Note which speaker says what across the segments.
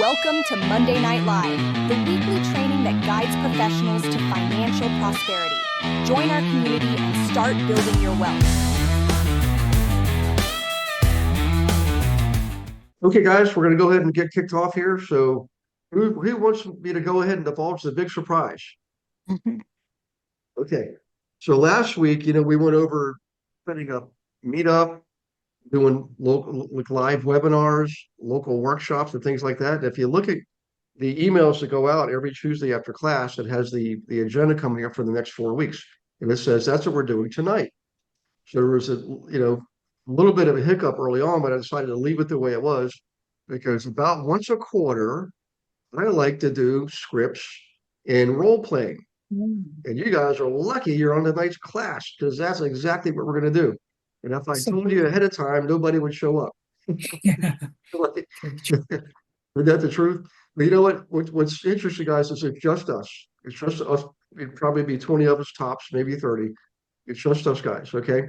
Speaker 1: Welcome to Monday Night Live, the weekly training that guides professionals to financial prosperity. Join our community and start building your wealth.
Speaker 2: Okay, guys, we're going to go ahead and get kicked off here. So, who wants me to go ahead and divulge the big surprise? Okay, so last week, we went over setting up meetup, doing local like live webinars, local workshops, and things like that. And if you look at the emails that go out every Tuesday after class, it has the agenda coming up for the next 4 weeks, and it says that's what we're doing tonight. So there was a little bit of a hiccup early on, but I decided to leave it the way it was because about once a quarter, I like to do scripts and role playing. And you guys are lucky you're on tonight's class because that's exactly what we're going to do. And if I told you ahead of time, nobody would show up.
Speaker 3: Yeah.
Speaker 2: Isn't that the truth? But you know what's interesting, guys, is it's just us. It's just us. It'd probably be 20 of us tops, maybe 30. It's just us guys, okay?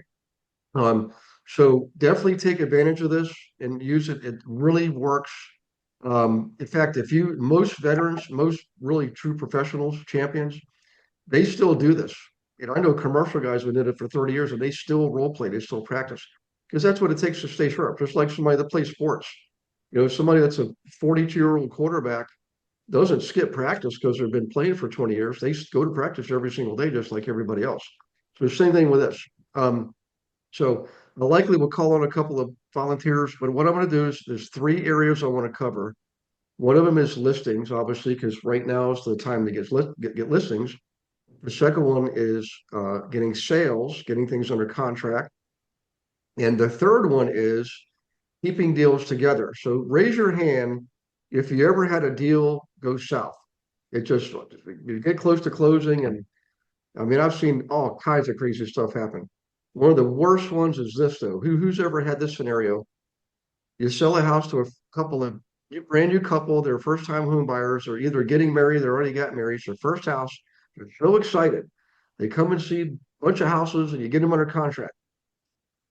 Speaker 2: So definitely take advantage of this and use it. It really works. In fact, most veterans, most really true professionals, champions, they still do this. I know commercial guys who did it for 30 years and they still role play, they still practice because that's what it takes to stay sharp. Just like somebody that plays sports. Somebody that's a 42-year-old quarterback doesn't skip practice because they've been playing for 20 years. They go to practice every single day, just like everybody else. So the same thing with this. So I likely will call on a couple of volunteers, but what I'm going to do is there's 3 areas I want to cover. One of them is listings, obviously, because right now is the time to get listings. The second one is getting sales, getting things under contract. And the third one is keeping deals together. So raise your hand if you ever had a deal go south. You get close to closing, and I mean, I've seen all kinds of crazy stuff happen. One of the worst ones is this, though. Who's ever had this scenario? You sell a house to a couple of brand new couple, they're first time home buyers, or either getting married, they already got married, it's their first house. They're so excited. They come and see a bunch of houses and you get them under contract.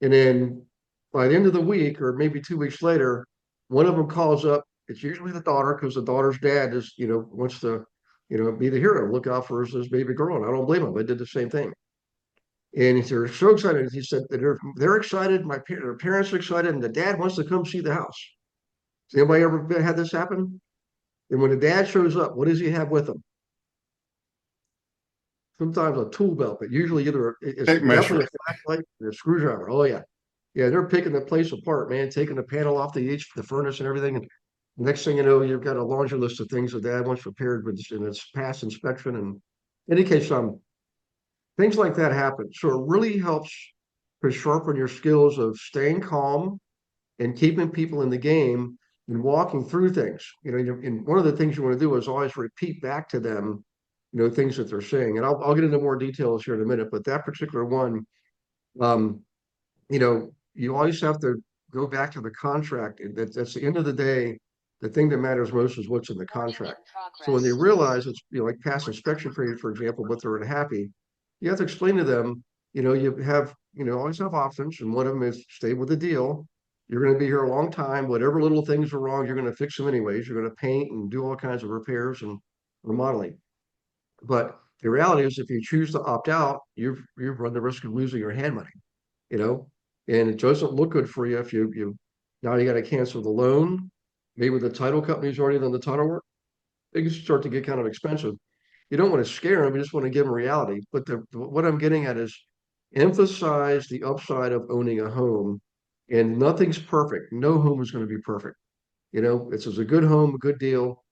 Speaker 2: And then by the end of the week, or maybe 2 weeks later, one of them calls up. It's usually the daughter because the daughter's dad wants to, be the hero, look out for his baby girl. And I don't blame him. I did the same thing. And they're so excited. He said that they're excited. Their parents are excited, and the dad wants to come see the house. Has anybody ever had this happen? And when the dad shows up, what does he have with him? Sometimes a tool belt, but usually it's definitely a flashlight and a screwdriver. Oh yeah, yeah. They're picking the place apart, man. Taking the panel off the furnace and everything. And next thing you know, you've got a laundry list of things that dad wants repaired, and it's past inspection. And in any case, things like that happen. So it really helps to sharpen your skills of staying calm and keeping people in the game and walking through things. And one of the things you want to do is always repeat back to them, things that they're saying. And I'll get into more details here in a minute, but that particular one, um, you always have to go back to the contract. That's the end of the day. The thing that matters most is what's in the contract. So when they realize it's like past inspection period, for example, but they're unhappy, you have to explain to them, you have, always have options, and one of them is stay with the deal. You're going to be here a long time. Whatever little things are wrong, you're going to fix them anyways. You're going to paint and do all kinds of repairs and remodeling. But the reality is, if you choose to opt out, you've run the risk of losing your hand money, you know, and it doesn't look good for you if you now you got to cancel the loan. Maybe the title company's already done the title work. It can start to get kind of expensive. You don't want to scare them. You just want to give them reality. But what I'm getting at is emphasize the upside of owning a home. And nothing's perfect. No home is going to be perfect. It's a good home, a good deal.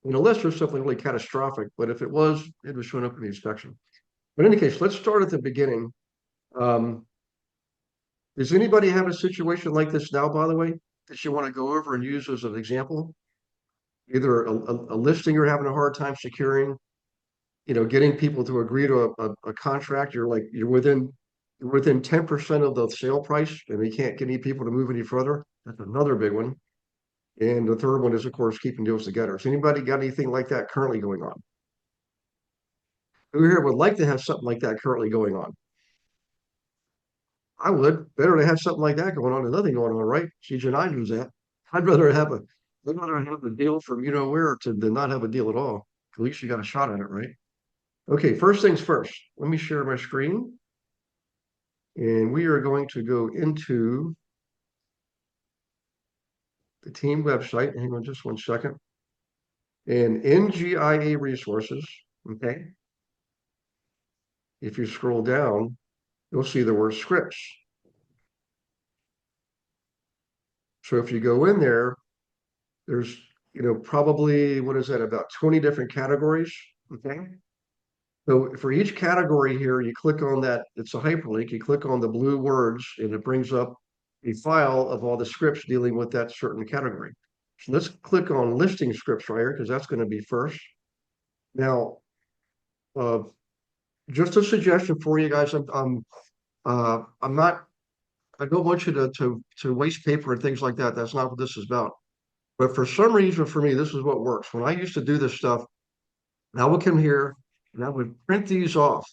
Speaker 2: Unless there's something really catastrophic. But if it was showing up in the inspection. But in any case, let's start at the beginning. Um, does anybody have a situation like this now, by the way, that you want to go over and use as an example? Either a listing you're having a hard time securing, getting people to agree to a contract. You're within 10% of the sale price and you can't get any people to move any further. That's another big one. And the third one is, of course, keeping deals together. Has anybody got anything like that currently going on? Who here would like to have something like that currently going on? I would. Better to have something like that going on than nothing going on, right? CJ and I knows that. I'd rather have I'd rather have the deal from you know where to than not have a deal at all. At least you got a shot at it, right? Okay, first things first. Let me share my screen. And we are going to go into the team website. Hang on just one second. And in GIA resources, okay, if you scroll down, you'll see the word scripts. So if you go in there, there's, you know, probably, what is that, about 20 different categories, okay? So for each category here, you click on that, it's a hyperlink, you click on the blue words and it brings up a file of all the scripts dealing with that certain category. So let's click on listing scripts right here because that's going to be first. Now, uh, just a suggestion for you guys. I'm not. I don't want you to waste paper and things like that. That's not what this is about. But for some reason, for me, this is what works. When I used to do this stuff, I would come here and I would print these off,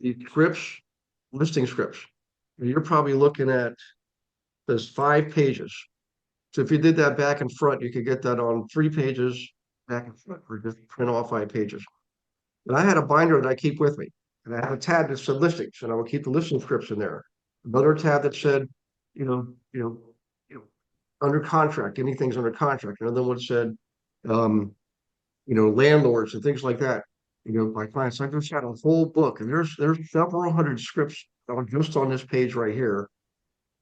Speaker 2: the scripts, listing scripts. And you're probably looking at there's 5 pages. So if you did that back and front, you could get that on 3 pages back and front, or just print off 5 pages. And I had a binder that I keep with me, and I have a tab that said listings, and I would keep the listing scripts in there. Another tab that said, you know, you know, you know, under contract, anything's under contract. Another one said, um, you know, landlords and things like that. You know, my clients, I just had a whole book, and there's several hundred scripts just on this page right here,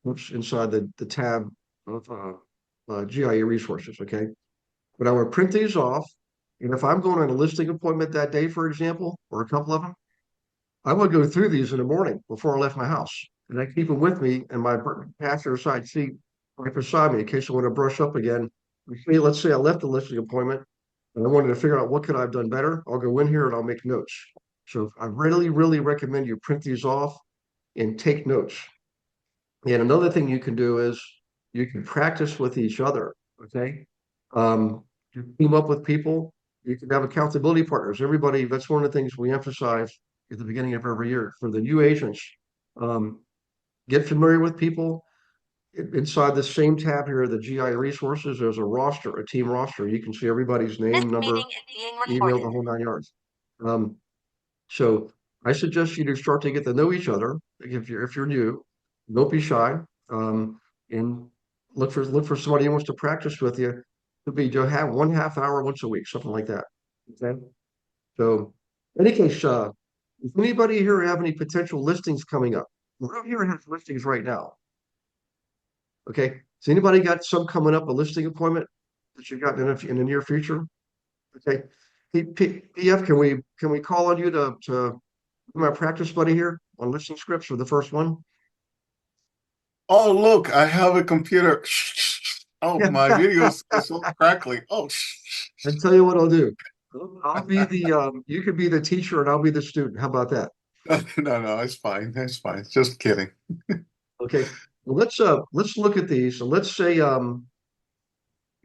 Speaker 2: which inside the tab of GIA resources. Okay, but I would print these off, and if I'm going on a listing appointment that day, for example, or a couple of them, I would go through these in the morning before I left my house, and I keep them with me in my passenger side seat right beside me in case I want to brush up again. Let's say I left the listing appointment and I wanted to figure out what could I have done better. I'll go in here and I'll make notes. So I really, really recommend you print these off and take notes. And another thing you can do is you can practice with each other. Okay. You team up with people. You can have accountability partners. Everybody, that's one of the things we emphasize at the beginning of every year for the new agents. Um, get familiar with people. Inside the same tab here, the GI resources, there's a roster, a team roster. You can see everybody's name, number, email, the whole 9 yards. So I suggest you to start to get to know each other. If you're new, don't be shy. And look for somebody who wants to practice with you. Could be to have 1/2 hour once a week, something like that. Okay. So, in any case, if anybody here have any potential listings coming up, who here has listings right now? Okay. Has anybody got some coming up, a listing appointment that you got in the near future? Okay. PF, can we call on you to be my practice buddy here on listing scripts for the first one?
Speaker 3: Oh, look, I have a computer. Oh, my videos are so crackly. Oh,
Speaker 2: And tell you what I'll do. I'll be you could be the teacher and I'll be the student. How about that?
Speaker 3: no, it's fine. It's fine. Just kidding.
Speaker 2: Okay. Well, let's look at these. So let's say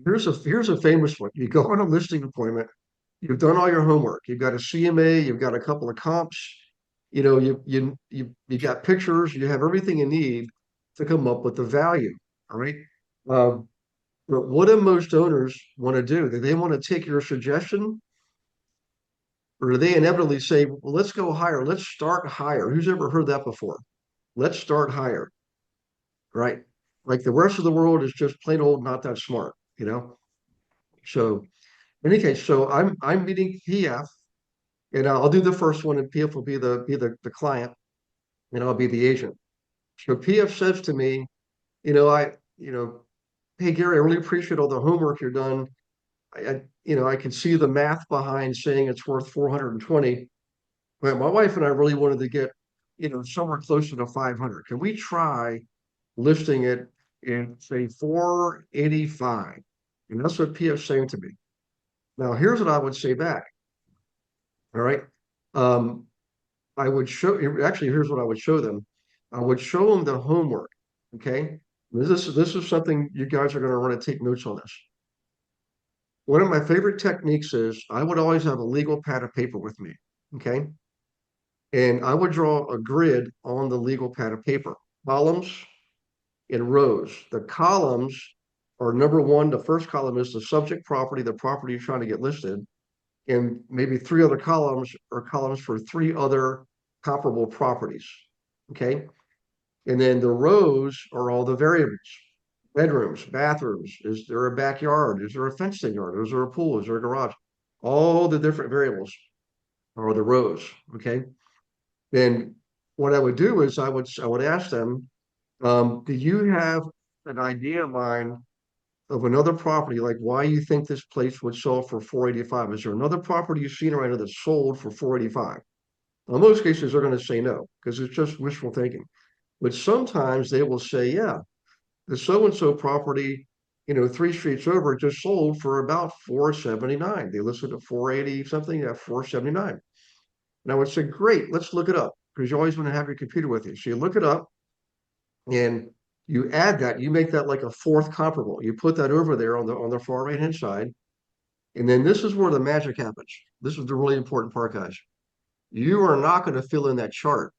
Speaker 2: here's a famous one. You go on a listing appointment, you've done all your homework, you've got a CMA, you've got a couple of comps, you know, you got pictures, you have everything you need to come up with the value. All right. Um, but what do most owners want to do? Do they want to take your suggestion? Or do they inevitably say, well, let's go higher, let's start higher? Who's ever heard that before? Let's start higher, right? Like the rest of the world is just plain old not that smart, you know? So in any case, so I'm meeting PF and I'll do the first one and PF will be the client and I'll be the agent. So PF says to me, you know, hey Gary, I really appreciate all the homework you've done. I can see the math behind saying it's worth 420. But my wife and I really wanted to get, somewhere closer to 500. Can we try listing it in say 485? And that's what PF's saying to me. Now, here's what I would say back. All right. Um, I would actually, here's what I would show them. I would show them the homework. Okay. This is something you guys are going to want to take notes on this. One of my favorite techniques is I would always have a legal pad of paper with me. Okay. And I would draw a grid on the legal pad of paper, columns and rows. The columns are number one, the first column is the subject property, the property you're trying to get listed, and maybe three other columns are columns for three other comparable properties. Okay. And then the rows are all the variables. Bedrooms, bathrooms, is there a backyard? Is there a fenced in yard? Is there a pool? Is there a garage? All the different variables are the rows. Okay. Then what I would do is I would ask them, do you have an idea of mind of another property, like why you think this place would sell for 485? Is there another property you've seen right now that's sold for 485? In most cases, they're going to say no, because it's just wishful thinking. But sometimes they will say, yeah, the so-and-so property, 3 streets over just sold for about 479. They listed at 480 something at 479. And I would say, great, let's look it up, because you always want to have your computer with you. So you look it up and you add that, you make that like a fourth comparable. You put that over there on the far right-hand side. And then this is where the magic happens. This is the really important part, guys. You are not going to fill in that chart.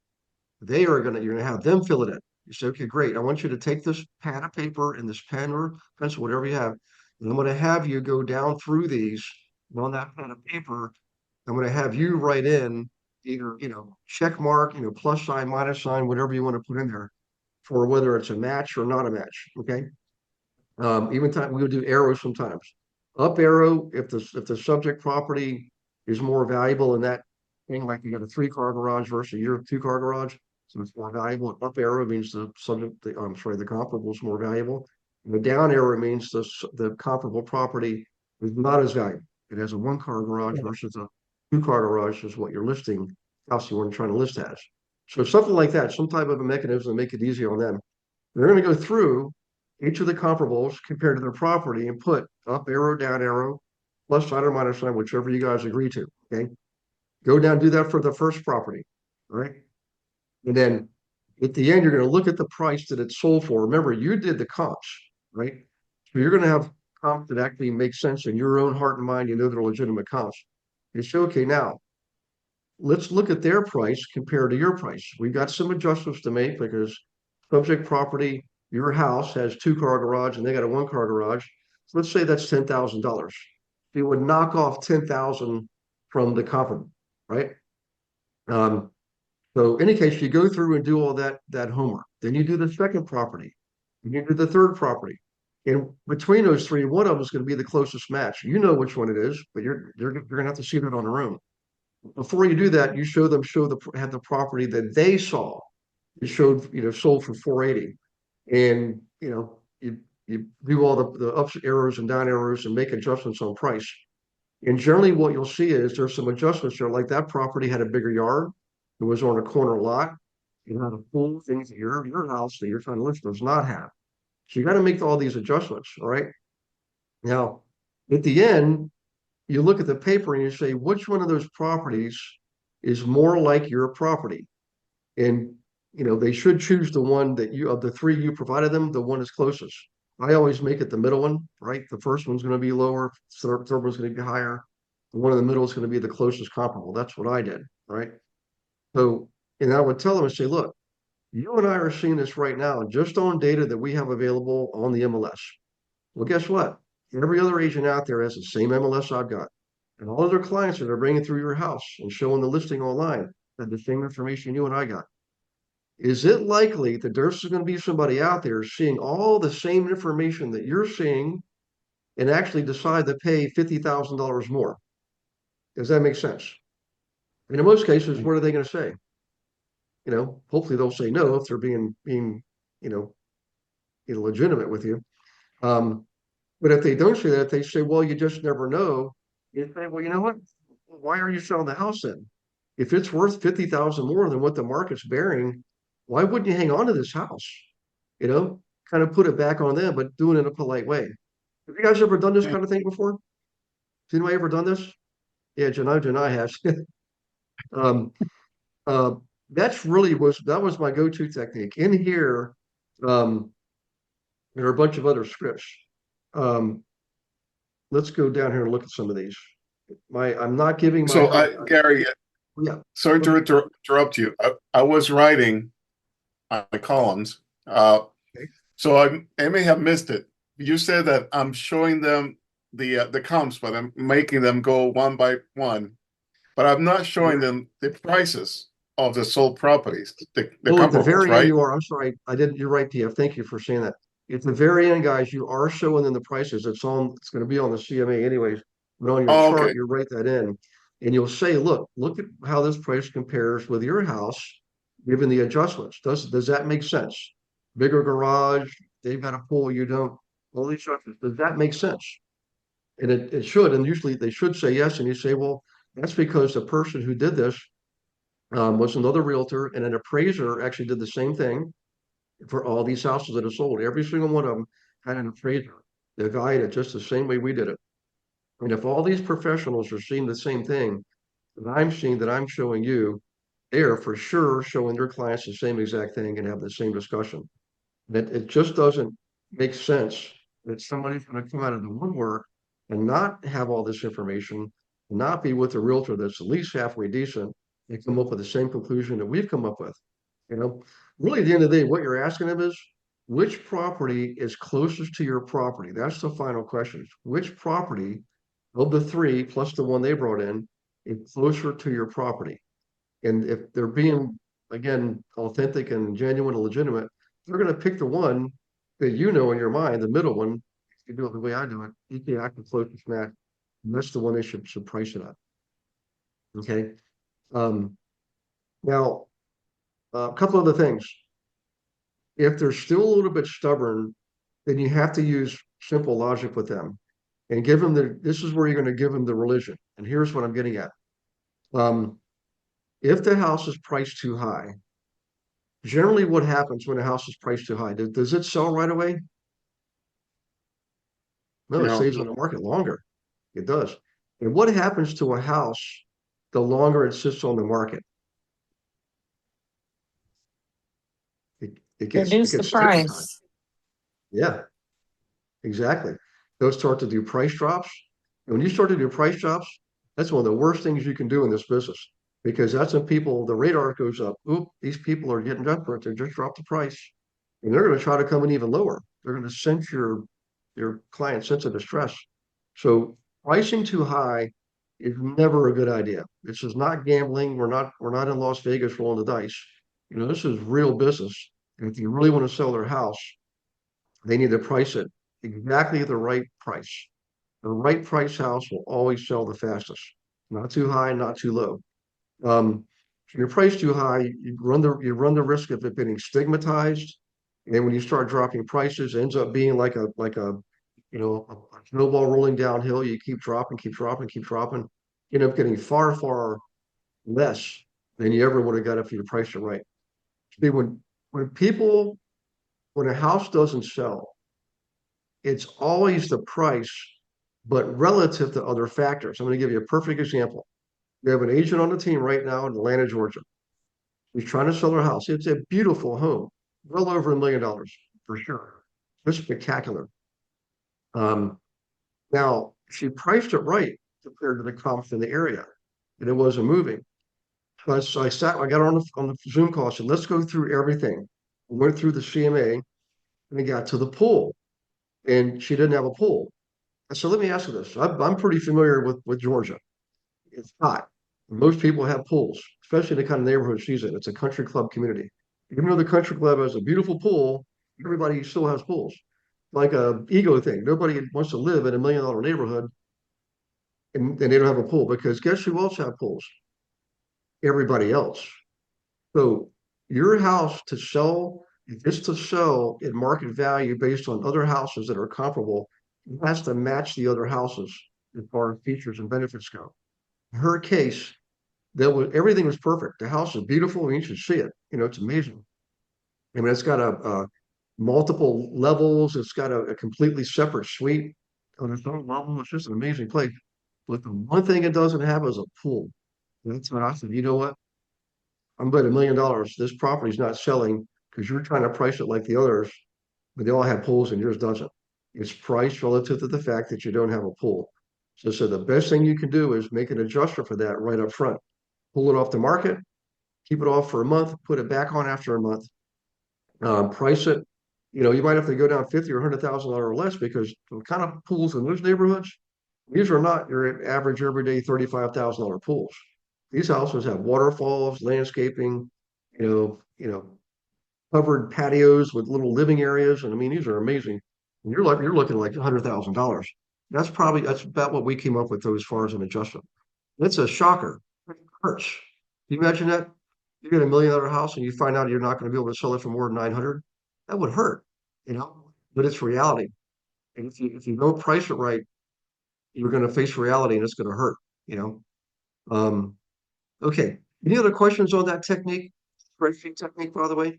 Speaker 2: You're going to have them fill it in. You say, okay, great. I want you to take this pad of paper and this pen or pencil, whatever you have. And I'm going to have you go down through these. And on that pad of paper, I'm going to have you write in either, check mark, plus sign, minus sign, whatever you want to put in there for whether it's a match or not a match. Okay. Even time we would do arrows sometimes. Up arrow if the subject property is more valuable in that thing, like you got a 3-car garage versus your 2-car garage, so it's more valuable. Up arrow means the comparable is more valuable. And the down arrow means the comparable property is not as valuable. It has a 1-car garage versus a 2-car garage is what you're listing house you want to try to list as. So something like that, some type of a mechanism to make it easy on them. They're going to go through each of the comparables compared to their property and put up arrow, down arrow, plus sign or minus sign, whichever you guys agree to. Okay. Go down, do that for the first property. All right. And then at the end, you're going to look at the price that it's sold for. Remember, you did the comps, right? So you're going to have comps that actually make sense in your own heart and mind. You know they're legitimate comps. You say, okay, now let's look at their price compared to your price. We've got some adjustments to make because subject property, your house has 2-car garage and they got a 1-car garage. So let's say that's $10,000. You would knock off 10,000 from the comparable, right? So in any case, you go through and do all that homework. Then you do the second property, and you do the third property. And between those three, one of them is going to be the closest match. You know which one it is, but you're going to have to see that on their own. Before you do that, you have the property that they saw. It showed, sold for 480. And you do all the up arrows and down arrows and make adjustments on price. And generally what you'll see is there's some adjustments there, like that property had a bigger yard. It was on a corner lot. You had a pool, things that your house that you're trying to list does not have. So you got to make all these adjustments. All right. Now, at the end, you look at the paper and you say, which one of those properties is more like your property? And they should choose the one that of the three you provided them, the one is closest. I always make it the middle one, right? The first one's going to be lower, third one's going to be higher. The one in the middle is going to be the closest comparable. That's what I did, right? So, and I would tell them and say, look, you and I are seeing this right now just on data that we have available on the MLS. Well, guess what? Every other agent out there has the same MLS I've got. And all of their clients that are bringing through your house and showing the listing online have the same information you and I got. Is it likely that there's going to be somebody out there seeing all the same information that you're seeing and actually decide to pay $50,000 more? Does that make sense? And in most cases, what are they going to say? Hopefully they'll say no if they're being legitimate with you. But if they don't say that, they say, well, you just never know. You say, well, you know what? Why are you selling the house then? If it's worth 50,000 more than what the market's bearing, why wouldn't you hang on to this house? Kind of put it back on them, but do it in a polite way. Have you guys ever done this kind of thing before? Has anybody ever done this? Yeah, Janai has. That was my go-to technique. In here, there are a bunch of other scripts. Let's go down here and look at some of these. I'm not giving my.
Speaker 3: So, Gary,
Speaker 2: yeah.
Speaker 3: Sorry to interrupt you. I was writing on the columns, so I may have missed it. you said that I'm showing them the comps, but I'm making them go one by one, but I'm not showing them the prices of the sold properties, the
Speaker 2: Well, at the
Speaker 3: comparables,
Speaker 2: very end,
Speaker 3: right?
Speaker 2: you are. I'm sorry, I didn't. You're right, PF. Thank you for saying that. At the very end, guys, you are showing them the prices. It's on. It's going to be on the CMA anyways. But on your
Speaker 3: Oh,
Speaker 2: chart,
Speaker 3: okay.
Speaker 2: you write that in, and you'll say, look at how this price compares with your house, given the adjustments. Does that make sense? Bigger garage, they've got a pool, you don't. All these adjustments. Does that make sense? And it should. And usually they should say yes. And you say, well, that's because the person who did this was another realtor, and an appraiser actually did the same thing for all these houses that are sold. Every single one of them had an appraiser. They valued it just the same way we did it. And if all these professionals are seeing the same thing that I'm seeing, that I'm showing you, they are for sure showing their clients the same exact thing and have the same discussion. That it just doesn't make sense that somebody's going to come out of the woodwork and not have all this information, not be with a realtor that's at least halfway decent, and come up with the same conclusion that we've come up with. You know, really, at the end of the day, what you're asking them is which property is closest to your property? That's the final question. Which property of the three plus the one they brought in is closer to your property? And if they're being, again, authentic and genuine and legitimate, they're going to pick the one that you know in your mind, the middle one. If you do it the way I do it, EPI can closest match. And that's the one they should price it at. Okay. Um, now, a couple other things. If they're still a little bit stubborn, then you have to use simple logic with them and give them this is where you're going to give them the religion. And here's what I'm getting at. Um, if the house is priced too high, generally what happens when a house is priced too high? Does it sell right away? No, it
Speaker 3: No,
Speaker 2: stays on the market longer. It does. And what happens to a house the longer it sits on the market? It
Speaker 4: Reduce the
Speaker 2: gets stigmatized.
Speaker 4: price.
Speaker 2: Yeah, exactly. They'll start to do price drops. And when you start to do price drops, that's one of the worst things you can do in this business because that's when people, the radar goes up. Oop, these people are getting desperate. They just dropped the price. And they're going to try to come in even lower. They're going to sense your client's sense of distress. So pricing too high is never a good idea. This is not gambling. We're not in Las Vegas rolling the dice. You know, this is real business. And if you really want to sell their house, they need to price it exactly the right price. The right price house will always sell the fastest. Not too high, not too low. If you're priced too high, you run the risk of it getting stigmatized. And when you start dropping prices, it ends up being like a a snowball rolling downhill. You keep dropping, keep dropping, keep dropping. You end up getting far, far less than you ever would have got if you priced it right. See, when a house doesn't sell, it's always the price, but relative to other factors. I'm going to give you a perfect example. We have an agent on the team right now in Atlanta, Georgia. She's trying to sell her house. It's a beautiful home, well over $1 million for sure. Just spectacular. Um, Now she priced it right compared to the comps in the area, and it wasn't moving. So I got her on the Zoom call. I said, let's go through everything. We went through the CMA and we got to the pool, and she didn't have a pool. I said, let me ask you this. I'm pretty familiar with Georgia. It's hot. Most people have pools, especially in the kind of neighborhood she's in. It's a country club community. Even though the country club has a beautiful pool, everybody still has pools. Like a ego thing. Nobody wants to live in $1 million neighborhood and they don't have a pool because guess who else have pools? Everybody else. So your house to sell, if it's to sell at market value based on other houses that are comparable, it has to match the other houses as far as features and benefits go. In her case, everything was perfect. The house is beautiful. And you should see it. You know, it's amazing. I mean, it's got a multiple levels. It's got a completely separate suite on its own level. It's just an amazing place. But the one thing it doesn't have is a pool. That's when I said, you know what? I'm betting $1 million. This property's not selling because you're trying to price it like the others, but they all have pools and yours doesn't. It's priced relative to the fact that you don't have a pool. So the best thing you can do is make an adjustment for that right up front. Pull it off the market, keep it off for a month, put it back on after a month, price it, you might have to go down 50 or $100,000 or less because the kind of pools in those neighborhoods, these are not your average everyday $35,000 pools. These houses have waterfalls, landscaping, covered patios with little living areas, and I mean these are amazing. And you're looking like $100,000. That's about what we came up with though, as far as an adjustment. That's a shocker. It hurts. Can you imagine that? You get $1 million house and you find out you're not going to be able to sell it for more than 900. That would hurt, but it's reality. And if you don't price it right, you're going to face reality and it's going to hurt, you know. Um, okay. Any other questions on that technique? Spreadsheet technique, by the way?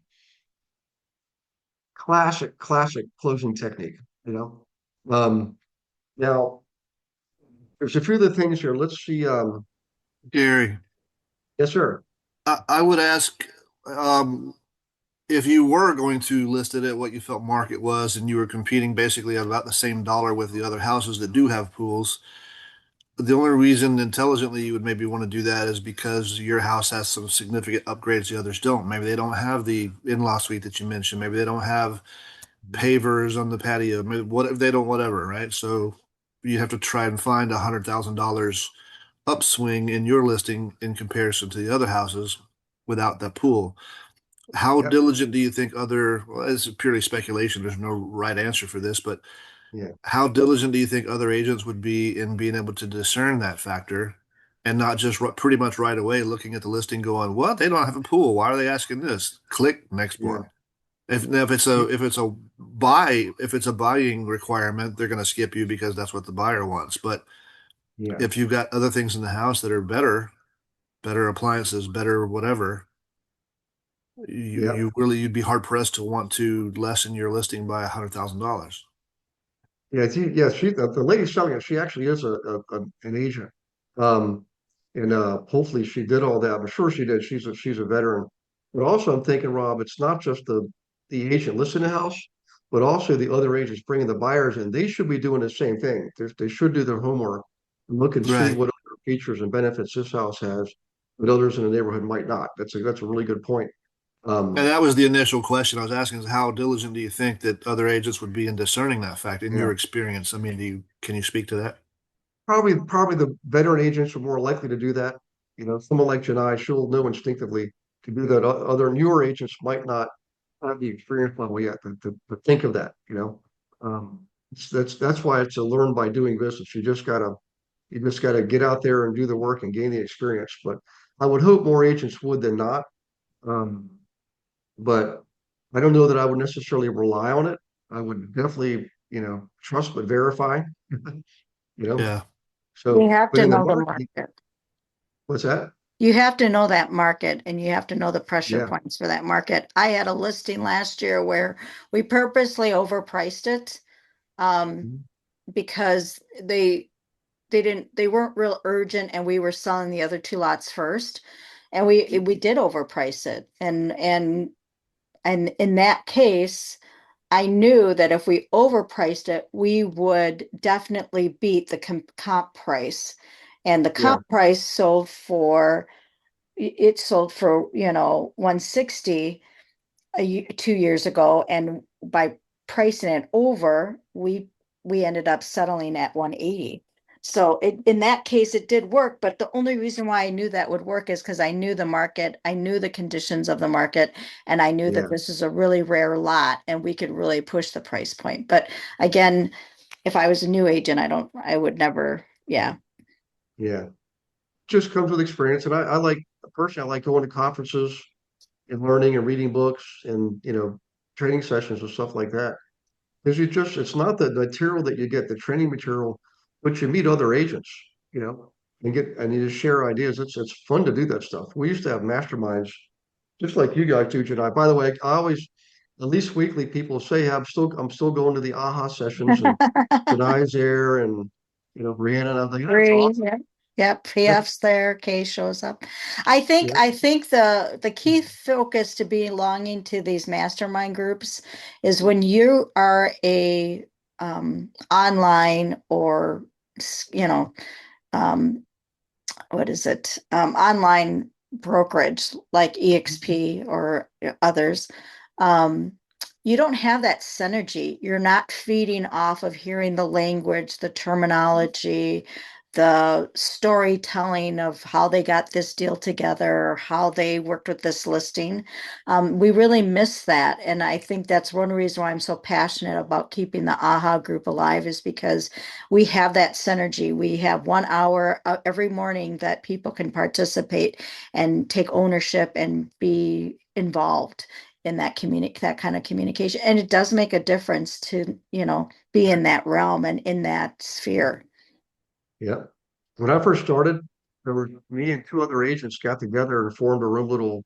Speaker 2: Classic closing technique, you know. Now there's a few other things here. Let's see.
Speaker 4: Gary,
Speaker 2: Yes, sir.
Speaker 4: I would ask um, if you were going to list it at what you felt market was and you were competing basically at about the same dollar with the other houses that do have pools, the only reason intelligently you would maybe want to do that is because your house has some significant upgrades the others don't. Maybe they don't have the in-law suite that you mentioned. Maybe they don't have pavers on the patio. Maybe what if they don't, whatever, right? So you have to try and find $100,000 upswing in your listing in comparison to the other houses without that pool. How
Speaker 2: Yep.
Speaker 4: diligent do you think well, it's purely speculation. There's no right answer for this, but
Speaker 2: Yeah.
Speaker 4: how diligent do you think other agents would be in being able to discern that factor and not just pretty much right away looking at the listing going, what? They don't have a pool. Why are they asking this? Click next
Speaker 2: Yeah.
Speaker 4: one. If it's a buying requirement, they're going to skip you because that's what the buyer wants. But
Speaker 2: Yeah.
Speaker 4: if you've got other things in the house that are better appliances, better whatever,
Speaker 2: Yeah.
Speaker 4: you'd be hard pressed to want to lessen your listing by $100,000.
Speaker 2: Yeah. The lady selling it, she actually is an agent. Um, and hopefully she did all that. I'm sure she did. She's a veteran. But also I'm thinking, Rob, it's not just the agent listing the house, but also the other agents bringing the buyers in. They should be doing the same thing. They should do their homework and look and see
Speaker 4: Right.
Speaker 2: what other features and benefits this house has that others in the neighborhood might not. That's a really good point.
Speaker 4: And
Speaker 2: Um,
Speaker 4: that was the initial question I was asking is how diligent do you think that other agents would be in discerning that fact in
Speaker 2: yeah.
Speaker 4: your experience? I mean, can you speak to that?
Speaker 2: Probably the veteran agents are more likely to do that. Someone like Janai, she'll know instinctively to do that. Other newer agents might not have the experience level yet to think of that. That's why it's a learn by doing business. You just gotta get out there and do the work and gain the experience. But I would hope more agents would than not. Um, but I don't know that I would necessarily rely on it. I would definitely, trust but verify. You know,
Speaker 4: Yeah.
Speaker 5: You
Speaker 2: so
Speaker 5: have
Speaker 2: but
Speaker 5: to
Speaker 2: in the
Speaker 5: know the
Speaker 2: market,
Speaker 5: market.
Speaker 2: what's that?
Speaker 5: You have to know that market and you have to know the pressure
Speaker 2: Yeah.
Speaker 5: points for that market. I had a listing last year where we purposely overpriced it um,
Speaker 2: Mhm.
Speaker 5: because they weren't real urgent and we were selling the other two lots first. And we did overprice it. And in that case, I knew that if we overpriced it, we would definitely beat the comp price. And the
Speaker 2: Yeah.
Speaker 5: comp price it sold for, 160 2 years ago. And by pricing it over, we ended up settling at 180. So in that case, it did work. But the only reason why I knew that would work is because I knew the market, I knew the conditions of the market, and I knew that
Speaker 2: Yeah.
Speaker 5: this is a really rare lot and we could really push the price point. But again, if I was a new agent, I would never, yeah.
Speaker 2: Yeah. Just comes with experience. And personally, I like going to conferences and learning and reading books and, training sessions and stuff like that. Because it's not the material that you get, the training material, but you meet other agents, you know, and you just share ideas. It's fun to do that stuff. We used to have masterminds, just like you guys do, Janai. By the way, I always, at least weekly, people say, hey, I'm still going to the AHA sessions and Janai's there and, Brianna, and I'm like, that's
Speaker 5: Agree,
Speaker 2: awesome.
Speaker 5: yeah. Yep, PF's there, K shows up. I think
Speaker 2: Yeah.
Speaker 5: I think the key focus to belonging to these mastermind groups is when you are a online or you know um what is it online brokerage like EXP or others. Um you don't have that synergy. You're not feeding off of hearing the language, the terminology, the storytelling of how they got this deal together, or how they worked with this listing. We really miss that. And I think that's one reason why I'm so passionate about keeping the AHA group alive, is because we have that synergy. We have 1 hour every morning that people can participate and take ownership and be involved in that kind of communication. And it does make a difference to, be in that realm and in that sphere.
Speaker 2: Yeah. When I first started, there were me and two other agents got together and formed a real little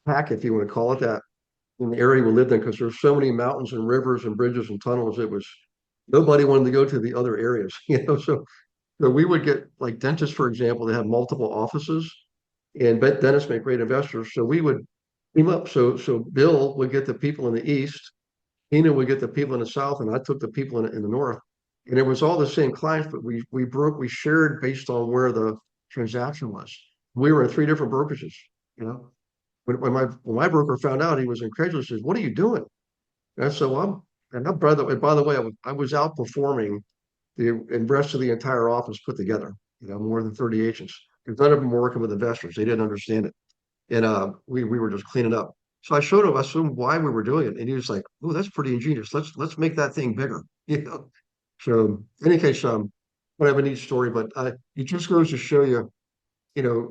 Speaker 2: pack, if you want to call it that, in the area we lived in, because there's so many mountains and rivers and bridges and tunnels. It was nobody wanted to go to the other areas, So we would get like dentists, for example, they have multiple offices, and dentists make great investors. So we would team up. So Bill would get the people in the east, Tina would get the people in the south, and I took the people in the north. And it was all the same clients, but we shared based on where the transaction was. We were in three different brokerages, you know. When my broker found out, he was incredulous. He says, "What are you doing?" And I said, "Well, by the way, I was outperforming the rest of the entire office put together, more than 30 agents. Because none of them were working with investors. They didn't understand it. And we were just cleaning up. So I showed him, I assumed why we were doing it. And he was like, "Oh, that's pretty ingenious. Let's make that thing bigger." So in any case, I have a neat story, but it just goes to show you,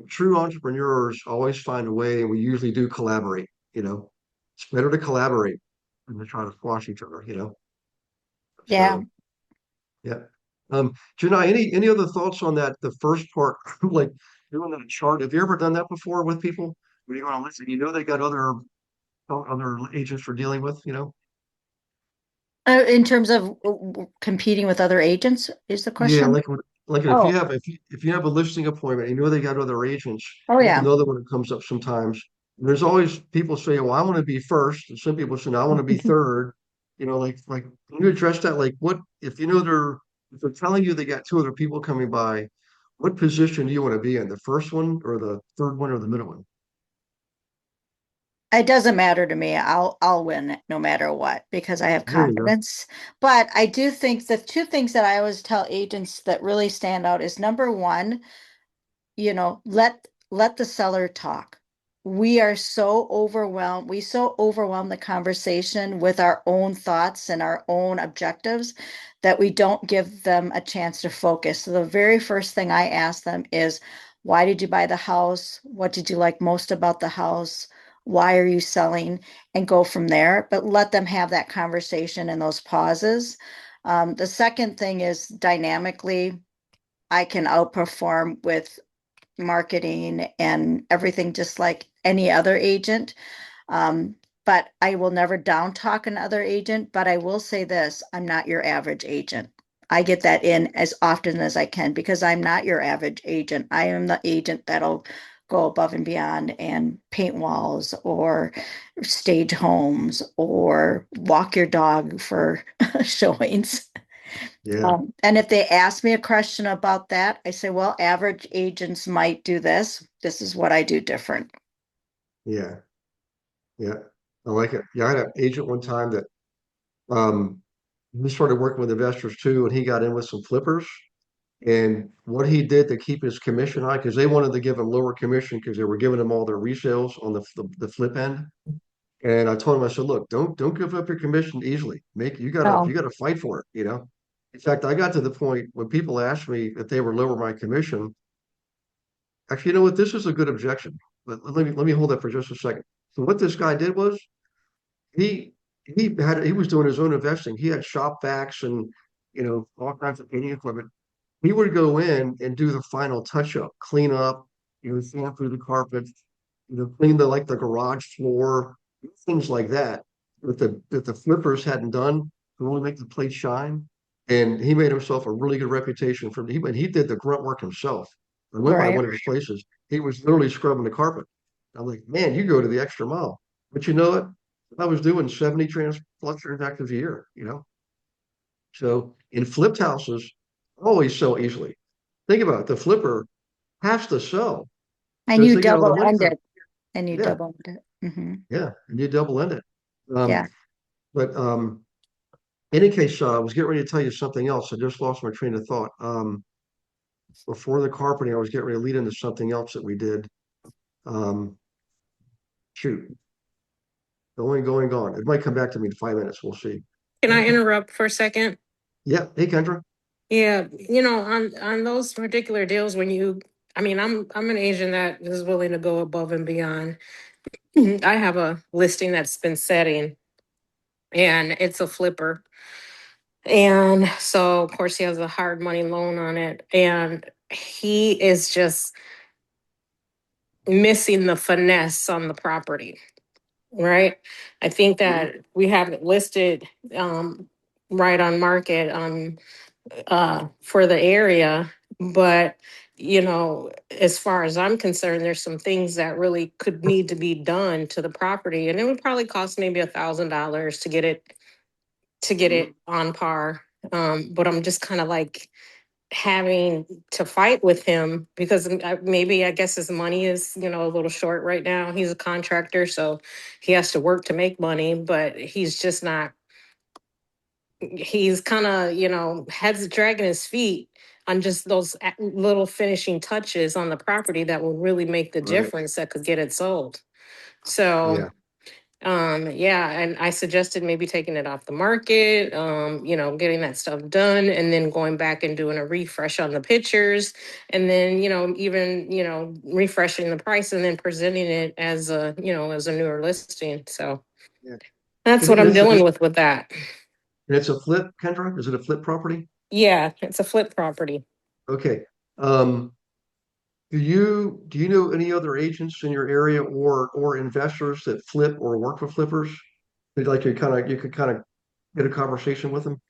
Speaker 2: true entrepreneurs always find a way, and we usually do collaborate, It's better to collaborate than to try to squash each other.
Speaker 5: Yeah.
Speaker 2: So yeah. Janai, any other thoughts on that? The first part, like doing that chart. Have you ever done that before with people? When you go on listen, they got other agents for dealing with.
Speaker 5: In terms of competing with other agents, is the
Speaker 2: Yeah,
Speaker 5: question?
Speaker 2: like
Speaker 5: Oh,
Speaker 2: if you have a listing appointment, they got other agents.
Speaker 5: oh
Speaker 2: That's
Speaker 5: yeah.
Speaker 2: another one that comes up sometimes. There's always people say, "Well, I want to be first," and some people say, "No, I want to be third." Like can you address that? Like, what if they're telling you they got two other people coming by? What position do you want to be in? The first one or the third one or the middle one?
Speaker 5: It doesn't matter to me. I'll win no matter what, because I have
Speaker 2: There you go.
Speaker 5: confidence. But I do think the two things that I always tell agents that really stand out is, number one, let the seller talk. We are so overwhelmed. We so overwhelm the conversation with our own thoughts and our own objectives that we don't give them a chance to focus. So the very first thing I ask them is, why did you buy the house? What did you like most about the house? Why are you selling? And go from there. But let them have that conversation and those pauses. The second thing is, dynamically, I can outperform with marketing and everything, just like any other agent. But I will never down talk another agent. But I will say this, I'm not your average agent. I get that in as often as I can, because I'm not your average agent. I am the agent that'll go above and beyond and paint walls or stage homes or walk your dog for showings.
Speaker 2: Yeah,
Speaker 5: And if they ask me a question about that, I say, well, average agents might do this. This is what I do different.
Speaker 2: yeah, yeah. I like it. Yeah, I had an agent one time that um he started working with investors too, and he got in with some flippers. And what he did to keep his commission high, because they wanted to give him lower commission because they were giving him all their resales on the flip end. And I told him, I said, "Look, don't give up your commission easily. You gotta
Speaker 5: Oh,
Speaker 2: you gotta fight for it. In fact, I got to the point when people asked me if they were lower my commission. Actually, you know what? This is a good objection. But let me hold that for just a second. So what this guy did was he he was doing his own investing. He had shop vacs and all kinds of painting equipment. He would go in and do the final touch up, clean up, sand through the carpet, clean the garage floor, things like that that the flippers hadn't done to really make the place shine. And he made himself a really good reputation he did the grunt work himself. I went by
Speaker 5: right.
Speaker 2: one of his places. He was literally scrubbing the carpet. I'm like, man, you go to the extra mile. But you know what? I was doing 70 plus transactions a year. So in flipped houses, always sell easily. Think about it. The flipper has to sell
Speaker 5: And
Speaker 2: because
Speaker 5: you
Speaker 2: they get all the
Speaker 5: double
Speaker 2: money for it.
Speaker 5: ended. And you
Speaker 2: Yeah,
Speaker 5: double ended.
Speaker 2: yeah. And you double end it. Um,
Speaker 5: Yeah.
Speaker 2: But in any case, I was getting ready to tell you something else. I just lost my train of thought. Before the carpeting, I was getting ready to lead into something else that we did. Um, shoot, going, gone. It might come back to me in 5 minutes. We'll see.
Speaker 6: Can I interrupt for a second?
Speaker 2: Yeah. Hey, Kendra.
Speaker 6: Yeah, on those particular deals, I mean, I'm an agent that is willing to go above and beyond. I have a listing that's been setting, and it's a flipper, and so of course he has a hard money loan on it, and he is just missing the finesse on the property, right? I think that we have it listed right on market for the area, but as far as I'm concerned, there's some things that really could need to be done to the property, and it would probably cost maybe $1,000 to get it on par. But I'm just kind of like having to fight with him because maybe I guess his money is a little short right now. He's a contractor, so he has to work to make money, but he's just not. He's kind of heads dragging his feet on just those little finishing touches on the property that will really make the
Speaker 2: Right.
Speaker 6: difference that could get it sold. So
Speaker 2: Yeah.
Speaker 6: yeah, and I suggested maybe taking it off the market, getting that stuff done and then going back and doing a refresh on the pictures and then, even, refreshing the price and then presenting it as as a newer listing. So
Speaker 2: Yeah.
Speaker 6: that's
Speaker 2: And
Speaker 6: what I'm
Speaker 2: it's
Speaker 6: dealing with that.
Speaker 2: a flip, Kendra? Is it a flip property?
Speaker 6: Yeah, it's a flip property.
Speaker 2: Okay. Um, do you know any other agents in your area or investors that flip or work with flippers? They'd like you could kind of get a conversation with them.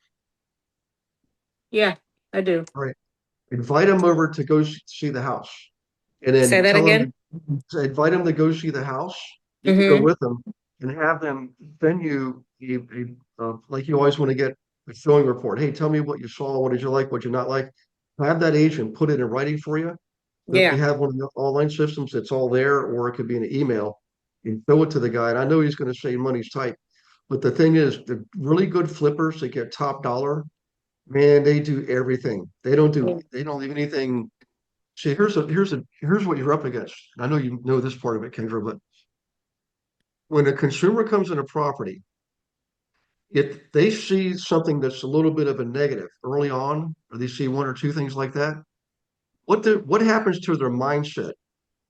Speaker 6: Yeah, I do.
Speaker 2: All right. Invite them over to go see the house. And
Speaker 6: Say
Speaker 2: then
Speaker 6: that
Speaker 2: tell
Speaker 6: again.
Speaker 2: them to invite them to go see the house. You can go
Speaker 6: Mm-hmm.
Speaker 2: with them and have them send you like you always want to get a showing report. Hey, tell me what you saw. What did you like? What you not like? Have that agent put it in writing for you. So if you
Speaker 6: Yeah.
Speaker 2: have one of the online systems, it's all there, or it could be an email. You show it to the guy. And I know he's going to say money's tight. But the thing is, the really good flippers that get top dollar, man, they do everything. They don't leave anything. See, here's what you're up against. I know you know this part of it, Kendra, but when a consumer comes in a property, if they see something that's a little bit of a negative early on, or they see one or two things like that, what happens to their mindset?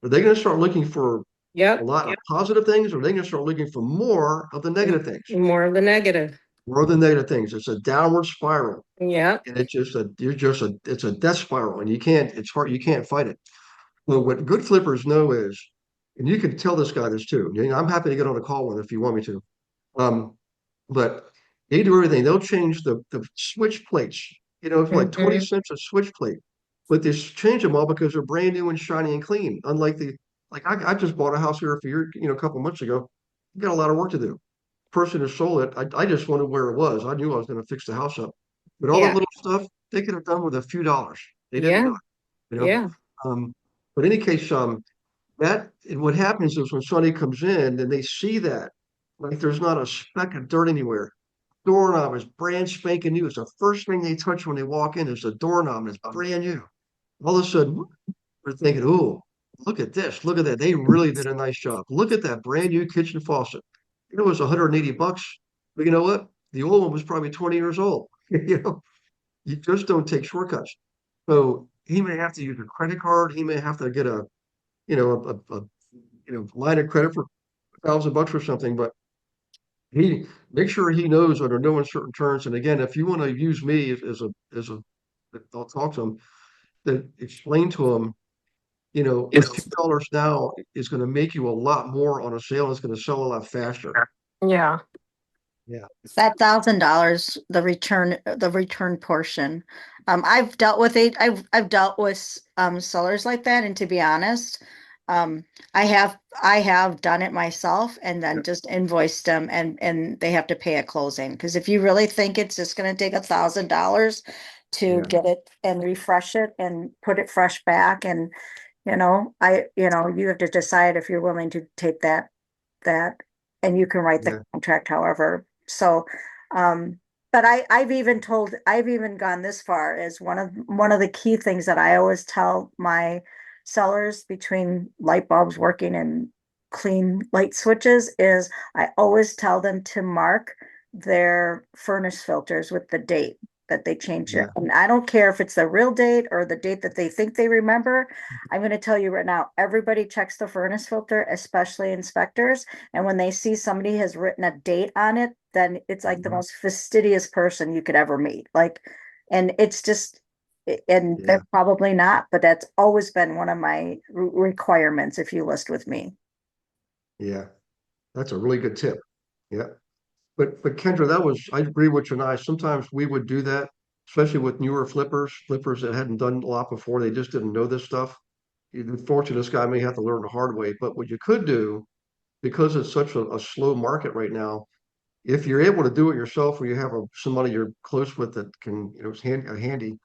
Speaker 2: Are they going to start looking for a
Speaker 6: Yep.
Speaker 2: lot of positive things, or are they going to start looking for more of the negative things?
Speaker 6: More of the negative.
Speaker 2: More of the negative things. It's a downward spiral,
Speaker 6: Yep.
Speaker 2: and it's a death spiral, and it's hard. You can't fight it. Well, what good flippers know is, and you can tell this guy this too. I'm happy to get on a call with him if you want me to. Um, but they do everything. They'll change the switch plates. For like 20
Speaker 6: Mm-hmm.
Speaker 2: cents a switch plate, but they change them all because they're brand new and shiny and clean. Unlike I just bought a house here a couple months ago. Got a lot of work to do. Person who sold it, I just wondered where it was. I knew I was going to fix the house up, but all that
Speaker 6: Yeah.
Speaker 2: little stuff they could have done with a few dollars. They didn't do
Speaker 6: Yeah.
Speaker 2: it. You know.
Speaker 6: Yeah.
Speaker 2: But in any case, that and what happens is when somebody comes in and they see that, like there's not a speck of dirt anywhere. Doorknob is brand spanking new. It's the first thing they touch when they walk in is the doorknob. And it's brand new. All of a sudden, we're thinking, "Oh, look at this! Look at that! They really did a nice job. Look at that brand new kitchen faucet. It was 180 bucks, but you know what? The old one was probably 20 years old. You just don't take shortcuts. So he may have to use a credit card. He may have to get a line of credit for 1,000 bucks or something. But he make sure he knows under no uncertain terms. And again, if you want to use me as a, I'll talk to him. That explain to him, a few dollars now is going to make you a lot more on a sale. It's going to sell a lot faster.
Speaker 6: Yeah.
Speaker 2: Yeah.
Speaker 5: That $1,000, the return portion. I've dealt with I've dealt with sellers like that, and to be honest, I have done it myself and then just invoiced them and they have to pay at closing. Because if you really think it's just gonna take $1,000 to
Speaker 2: Yeah.
Speaker 5: get it and refresh it and put it fresh back, and you have to decide if you're willing to take that and you can write
Speaker 2: Yeah.
Speaker 5: the contract however So, but I've even gone this far as one of the key things that I always tell my sellers between light bulbs working and clean light switches is I always tell them to mark their furnace filters with the date that they change it.
Speaker 2: Yeah.
Speaker 5: And I don't care if it's the real date or the date that they think they remember. I'm going to tell you right now, everybody checks the furnace filter, especially inspectors. And when they see somebody has written a date on it, then it's like the most fastidious person you could ever meet. Like, and it's just, and they're probably not, but that's always been one of my requirements if you list with me.
Speaker 2: Yeah, that's a really good tip. Yeah. But Kendra, I agree with you and I. Sometimes we would do that, especially with newer flippers that hadn't done a lot before. They just didn't know this stuff. Unfortunately, this guy may have to learn the hard way. But what you could do, because it's such a slow market right now, if you're able to do it yourself, or you have somebody you're close with that can, is a handy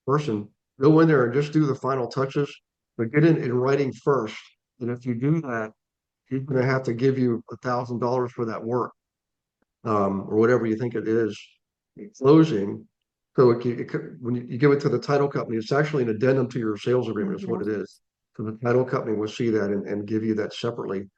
Speaker 2: person, go in there and just do the final touches, but get in writing first. And if you do that, he's going to have to give you $1,000 for that work, or whatever you think it is, closing. So when you give it to the title company, it's actually an addendum to your sales agreement is what it is. So the title company will see that and give you that separately.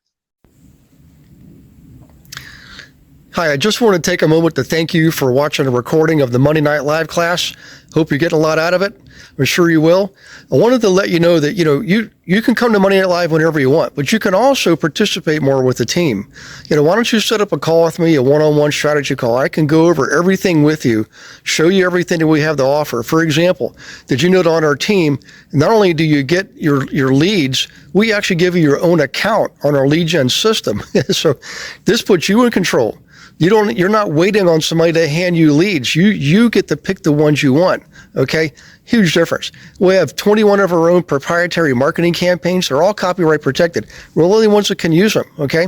Speaker 7: Hi, I just want to take a moment to thank you for watching a recording of the Monday Night Live class. Hope you're getting a lot out of it. I'm sure you will. I wanted to let you know that, you can come to Monday Night Live whenever you want, but you can also participate more with the team. Why don't you set up a call with me, a one-on-one strategy call? I can go over everything with you, show you everything that we have to offer. For example, did you know that on our team, not only do you get your leads, we actually give you your own account on our lead gen system. So this puts you in control. You're not waiting on somebody to hand you leads. You get to pick the ones you want. Okay. Huge difference. We have 21 of our own proprietary marketing campaigns. They're all copyright protected. We're the only ones that can use them. Okay.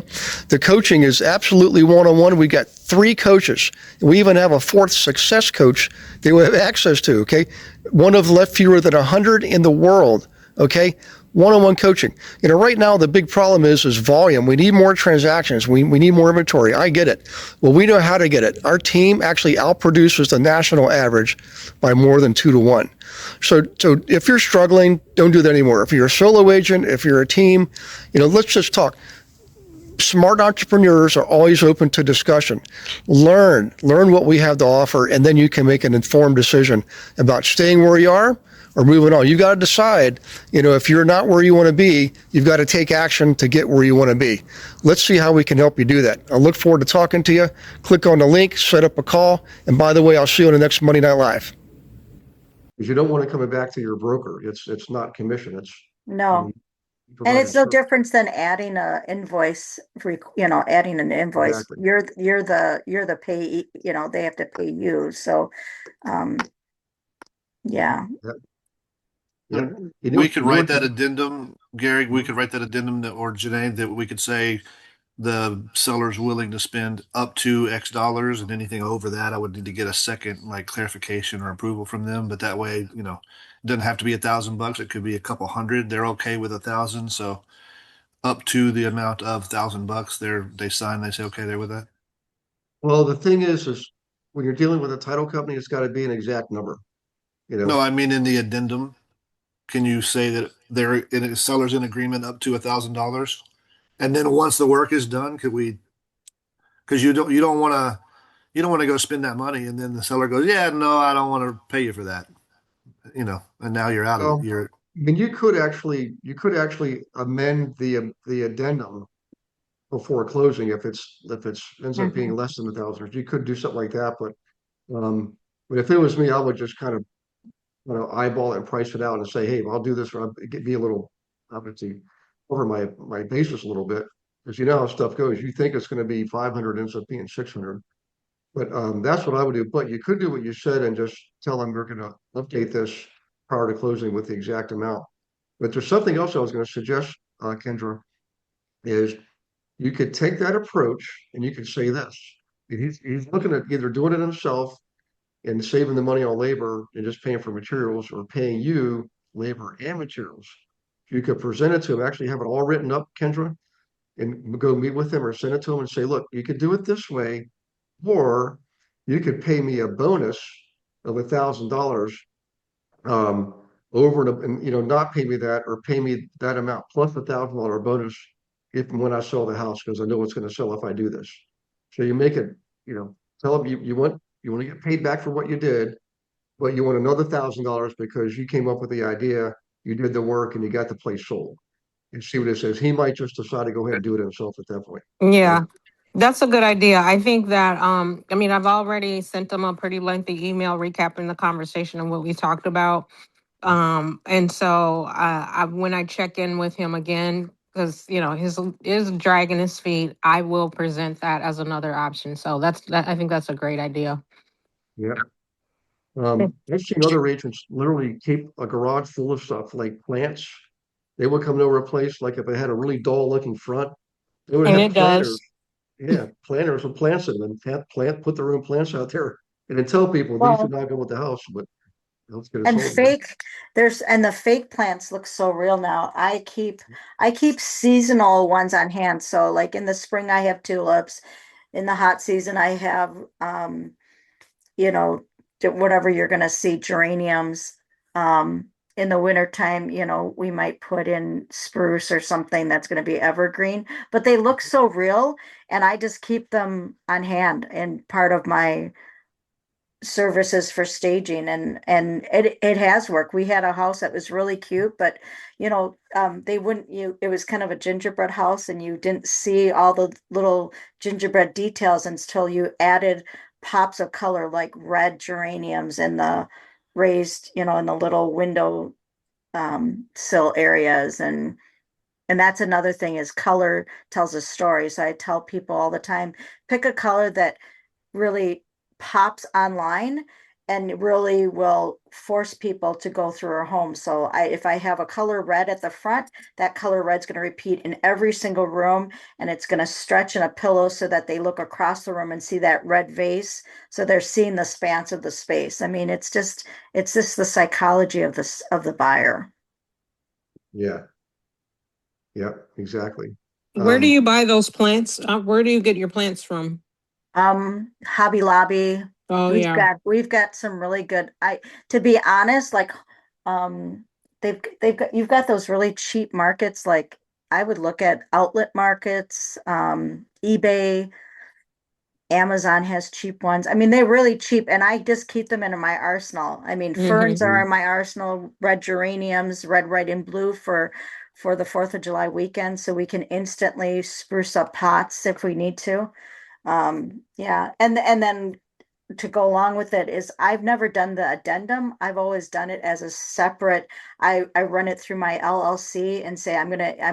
Speaker 7: The coaching is absolutely one-on-one. We got 3 coaches. We even have a 4th success coach that we have access to. Okay. One of left fewer than 100 in the world. Okay. One-on-one coaching. Right now the big problem is volume. We need more transactions. We need more inventory. I get it. Well, we know how to get it. Our team actually outproduces the national average by more than 2 to 1. So if you're struggling, don't do that anymore. If you're a solo agent, if you're a team, let's just talk. Smart entrepreneurs are always open to discussion. Learn what we have to offer, and then you can make an informed decision about staying where you are or moving on. You got to decide, if you're not where you want to be, you've got to take action to get where you want to be. Let's see how we can help you do that. I look forward to talking to you. Click on the link, set up a call. And by the way, I'll see you on the next Monday Night Live.
Speaker 2: Because you don't want to come back to your broker. It's not commission.
Speaker 5: No. And it's no difference than adding a invoice, adding an invoice.
Speaker 2: Exactly.
Speaker 5: You're the payee, they have to pay you. So, yeah.
Speaker 2: Yeah.
Speaker 4: We could write that addendum, Gary. We could write that addendum or Janae, that we could say the seller's willing to spend up to X dollars, and anything over that, I would need to get a second clarification or approval from them. But that way, it doesn't have to be $1,000. It could be a couple hundred. They're okay with 1,000. So up to the amount of $1,000, they sign. They say okay, they're with that.
Speaker 2: Well, the thing is when you're dealing with a title company, it's got to be an exact number.
Speaker 4: No, I mean in the addendum, can you say that the seller's in agreement up to $1,000? And then once the work is done, could we? Because you don't want to go spend that money, and then the seller goes, yeah, no, I don't want to pay you for that. And now you're out of it.
Speaker 2: I mean, you could actually amend the addendum before closing if it ends up being less than 1,000. You could do something like that, but if it was me, I would just kind of eyeball it and price it out and say, hey, I'll do this, or be a little, obviously, over my basis a little bit, because you know how stuff goes. You think it's going to be 500, ends up being 600. But that's what I would do. But you could do what you said and just tell them we're going to update this prior to closing with the exact amount. But there's something else I was going to suggest, Kendra, is you could take that approach and you could say this. He's looking at either doing it himself and saving the money on labor and just paying for materials, or paying you labor and materials. You could present it to him, actually have it all written up, Kendra, and go meet with him or send it to him and say, look, you could do it this way. or you could pay me a bonus of $1,000 over and not pay me that, or pay me that amount plus $1,000 bonus if when I sell the house, because I know it's going to sell if I do this. So you make it, tell them you want to get paid back for what you did, but you want another $1,000 because you came up with the idea, you did the work, and you got the place sold. And see what it says. He might just decide to go ahead and do it himself at that point.
Speaker 6: Yeah, that's a good idea. I think that, I mean, I've already sent them a pretty lengthy email recapping the conversation and what we talked about. And so when I check in with him again, because his is dragging his feet, I will present that as another option. So I think that's a great idea.
Speaker 2: Yeah. I've seen other agents literally keep a garage full of stuff like plants. They would come to a place like if it had a really dull looking front, they would
Speaker 6: And
Speaker 2: have
Speaker 6: it does.
Speaker 2: planters. Yeah, planters with plants in them and put their own plants out there and then tell people these should
Speaker 5: Well,
Speaker 2: not go with the house, but let's get it
Speaker 5: and
Speaker 2: sold.
Speaker 5: the fake plants look so real now. I keep seasonal ones on hand. So like in the spring I have tulips. In the hot season I have you know, whatever you're gonna see, geraniums. In the wintertime, we might put in spruce or something that's gonna be evergreen, but they look so real, and I just keep them on hand and part of my services for staging, and it has worked. We had a house that was really cute, but they wouldn't you it was kind of a gingerbread house, and you didn't see all the little gingerbread details until you added pops of color like red geraniums in the raised, in the little window sill areas, and that's another thing is color tells a story. So I tell people all the time, pick a color that really pops online and really will force people to go through our home. So if I have a color red at the front, that color red's going to repeat in every single room, and it's going to stretch in a pillow so that they look across the room and see that red vase. So they're seeing the spans of the space. I mean, it's just the psychology of the buyer.
Speaker 2: Yeah, yeah, exactly.
Speaker 6: Where do you buy those plants? Where do you get your plants from?
Speaker 5: Hobby Lobby.
Speaker 6: Oh,
Speaker 5: We've
Speaker 6: yeah.
Speaker 5: got some really good, to be honest, like, um, you've got those really cheap markets. Like I would look at outlet markets, eBay, Amazon has cheap ones. I mean, they're really cheap, and I just keep them in my arsenal. I mean, ferns
Speaker 6: Mm-hmm.
Speaker 5: are in my arsenal, red geraniums, red, white, and blue for the 4th of July weekend, so we can instantly spruce up pots if we need to. Yeah, and then to go along with it is I've never done the addendum. I've always done it as a separate. I run it through my LLC and say I'm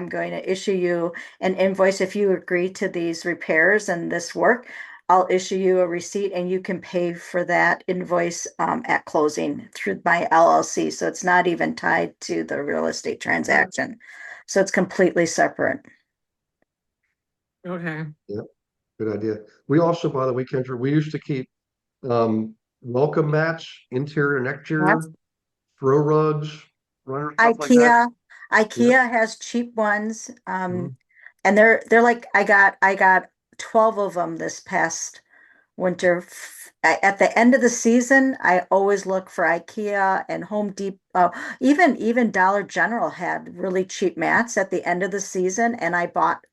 Speaker 5: going to issue you an invoice if you agree to these repairs and this work. I'll issue you a receipt and you can pay for that invoice at closing through my LLC. So it's not even tied to the real estate transaction. So it's completely separate.
Speaker 6: Okay.
Speaker 2: Yeah, good idea. We also, by the way, Kendra, we used to keep welcome mats, interior and exterior, throw rugs, runners, stuff like that.
Speaker 5: IKEA has cheap ones.
Speaker 2: Mhm.
Speaker 5: And they're like I got 12 of them this past winter. At the end of the season, I always look for IKEA and Home Depot. Even Dollar General had really cheap mats at the end of the season, and I bought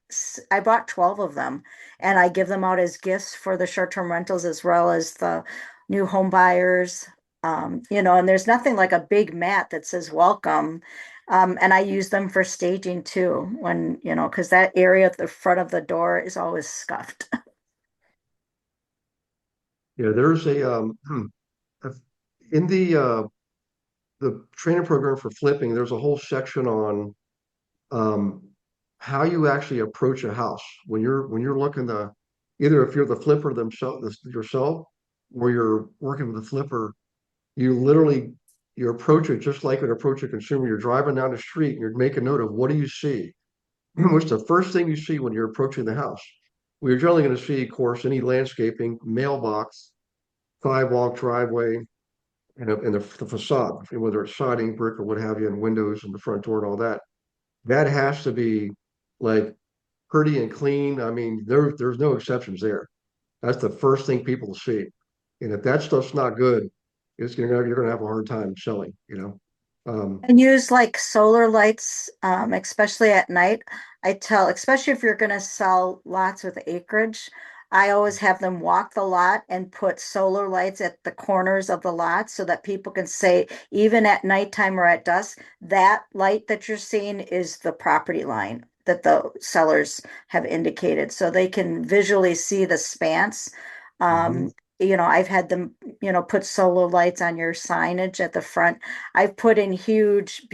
Speaker 5: 12 of them, and I give them out as gifts for the short-term rentals as well as the new home buyers. And there's nothing like a big mat that says welcome. And I use them for staging too, when, because that area at the front of the door is always scuffed.
Speaker 2: Yeah, there's in the training program for flipping, there's a whole section on um how you actually approach a house when you're looking to, either if you're the flipper themselves yourself, or you're working with the flipper, you approach it just like you would approach a consumer. You're driving down the street and you're making note of what do you see? What's the first thing you see when you're approaching the house? We're generally going to see, of course, any landscaping, mailbox, sidewalk, driveway, and the facade, whether it's siding, brick, or what have you, and windows and the front door and all that. That has to be like pretty and clean. I mean, there's no exceptions there. That's the first thing people see. And if that stuff's not good, you're gonna have a hard time selling, you know?
Speaker 5: And use like solar lights, especially at night. I tell, especially if you're gonna sell lots with acreage, I always have them walk the lot and put solar lights at the corners of the lot so that people can say, even at nighttime or at dusk, that light that you're seeing is the property line that the sellers have indicated, so they can visually see the spans.
Speaker 2: Mhm.
Speaker 5: Um, I've had them, put solar lights on your signage at the front. I've put in huge,